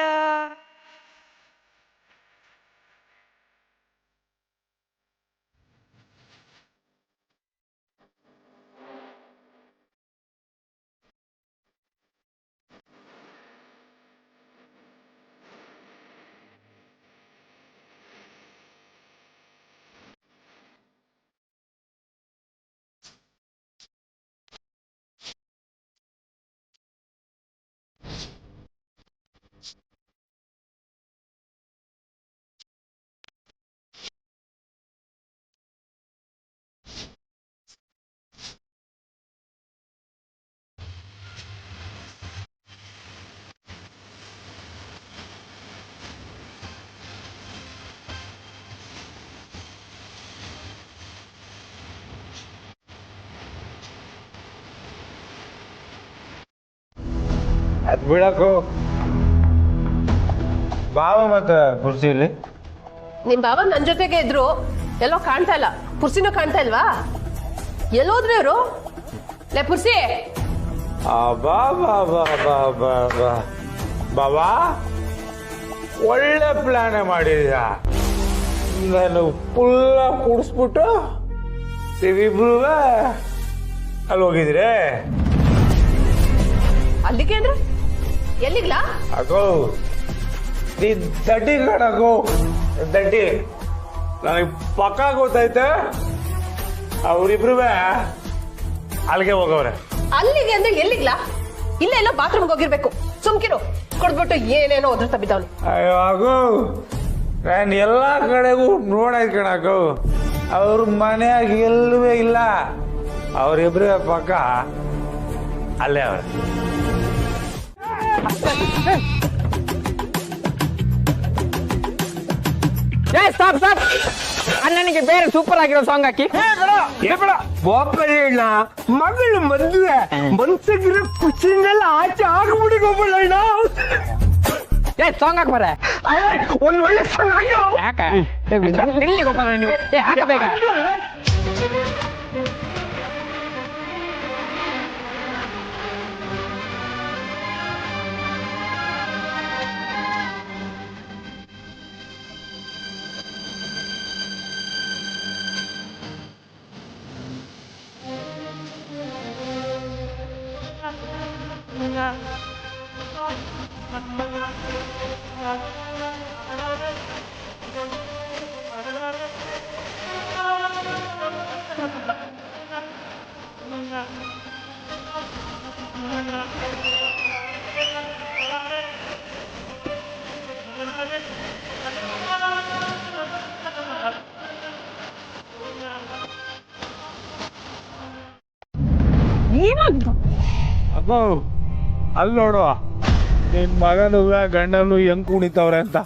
ಅದ್ ಬಿಡಕು ಬಾವ ಮತ್ತೆ ಕುರ್ಚಿಲಿ. ನಿಮ್ ಬಾಬಾ ನನ್ ಜೊತೆಗೆ ಇದ್ರು, ಎಲ್ಲೋ ಕಾಣ್ತಾ ಇಲ್ಲ. ಪುರ್ಸಿನೂ ಕಾಣ್ತಾ ಇಲ್ವಾ? ಎಲ್ಲೋದ್ರು ಇವ್ರು? ಲೇ ಪುರ್ಸಿ, ಬಾ ಬಾ ಬಾ ಬಾ ಬಾ ಬಾ ಬಾಬಾ, ಒಳ್ಳೆ ಪ್ಲಾನ್ ಮಾಡಿದ್ಯಾ. ನಾನು ಫುಲ್ಲ ಕುಡಿಸ್ಬಿಟ್ಟು ನೀವಿಬ್ರು ಅಲ್ಲಿ ಹೋಗಿದ್ರೆ ಅಲ್ಲಿಗೆ ಅಂದ್ರೆ ಎಲ್ಲಿಗ್ಲಾ? ಅಗೋ ನೀ ದಡ್ಡಿ ಕಣಗೋ, ದಡ್ಡಿ. ನನಗೆ ಪಕ್ಕ ಗೊತ್ತೈತೆ ಅವ್ರಿಬ್ರು ಅಲ್ಲಿಗೆ ಹೋಗವ್ರೆ. ಅಲ್ಲಿಗೆ ಅಂದ್ರೆ ಎಲ್ಲಿಗ್ಲಾ? ಇಲ್ಲ ಎಲ್ಲೋ ಬಾತ್ರೂಮ್ಗೆ ಹೋಗಿರ್ಬೇಕು. ಸುಮ್ಕಿರು, ಕೊಡ್ಬಿಟ್ಟು ಏನೇನೋ ಒದ್ರತ ಬಿದ್ದವನು. ಅಯ್ಯೋ ಆಗೋ, ನಾನು ಎಲ್ಲಾ ಕಡೆಗೂ ನೋಡಾಯ್ತು ಕಣಕೋ, ಅವ್ರ ಮನೆಯಾಗ ಎಲ್ಲೂ ಇಲ್ಲ. ಅವ್ರಿಬ್ರ ಪಕ್ಕ ಅಲ್ಲೇ ಅವ್ರೆ. Stop stop. ಅಣ್ಣನಿಗೆ ಬೇರೆ ಸೂಪರ್ ಆಗಿರೋ ಸಾಂಗ್ ಹಾಕಿ. ಬೋಪಣ್ಣ ಮಗಳು ಮದುವೆ ಮನ್ಸಿಗಿರೋ ಖುಷಿನೆಲ್ಲ ಆಚೆ ಆಗ್ಬಿಡಿ ಗೋಪಣ್ಣ. ಸಾಂಗ್ ಹಾಕ್ಬಾರೆ. ಒಂದ್ ಒಳ್ಳೆ ಸಾಂಗ್ ಯಾಕೆ ಗೋಪಾಲ ನೀವು ಹಾಕಬೇಕ. ಅಬ್ಬೋ ಅಲ್ಲಿ ನೋಡುವ ನಿನ್ ಮಗನು ಗಂಡನು ಹೆಂಗ್ ಕುಣಿತವ್ರೆ ಅಂತ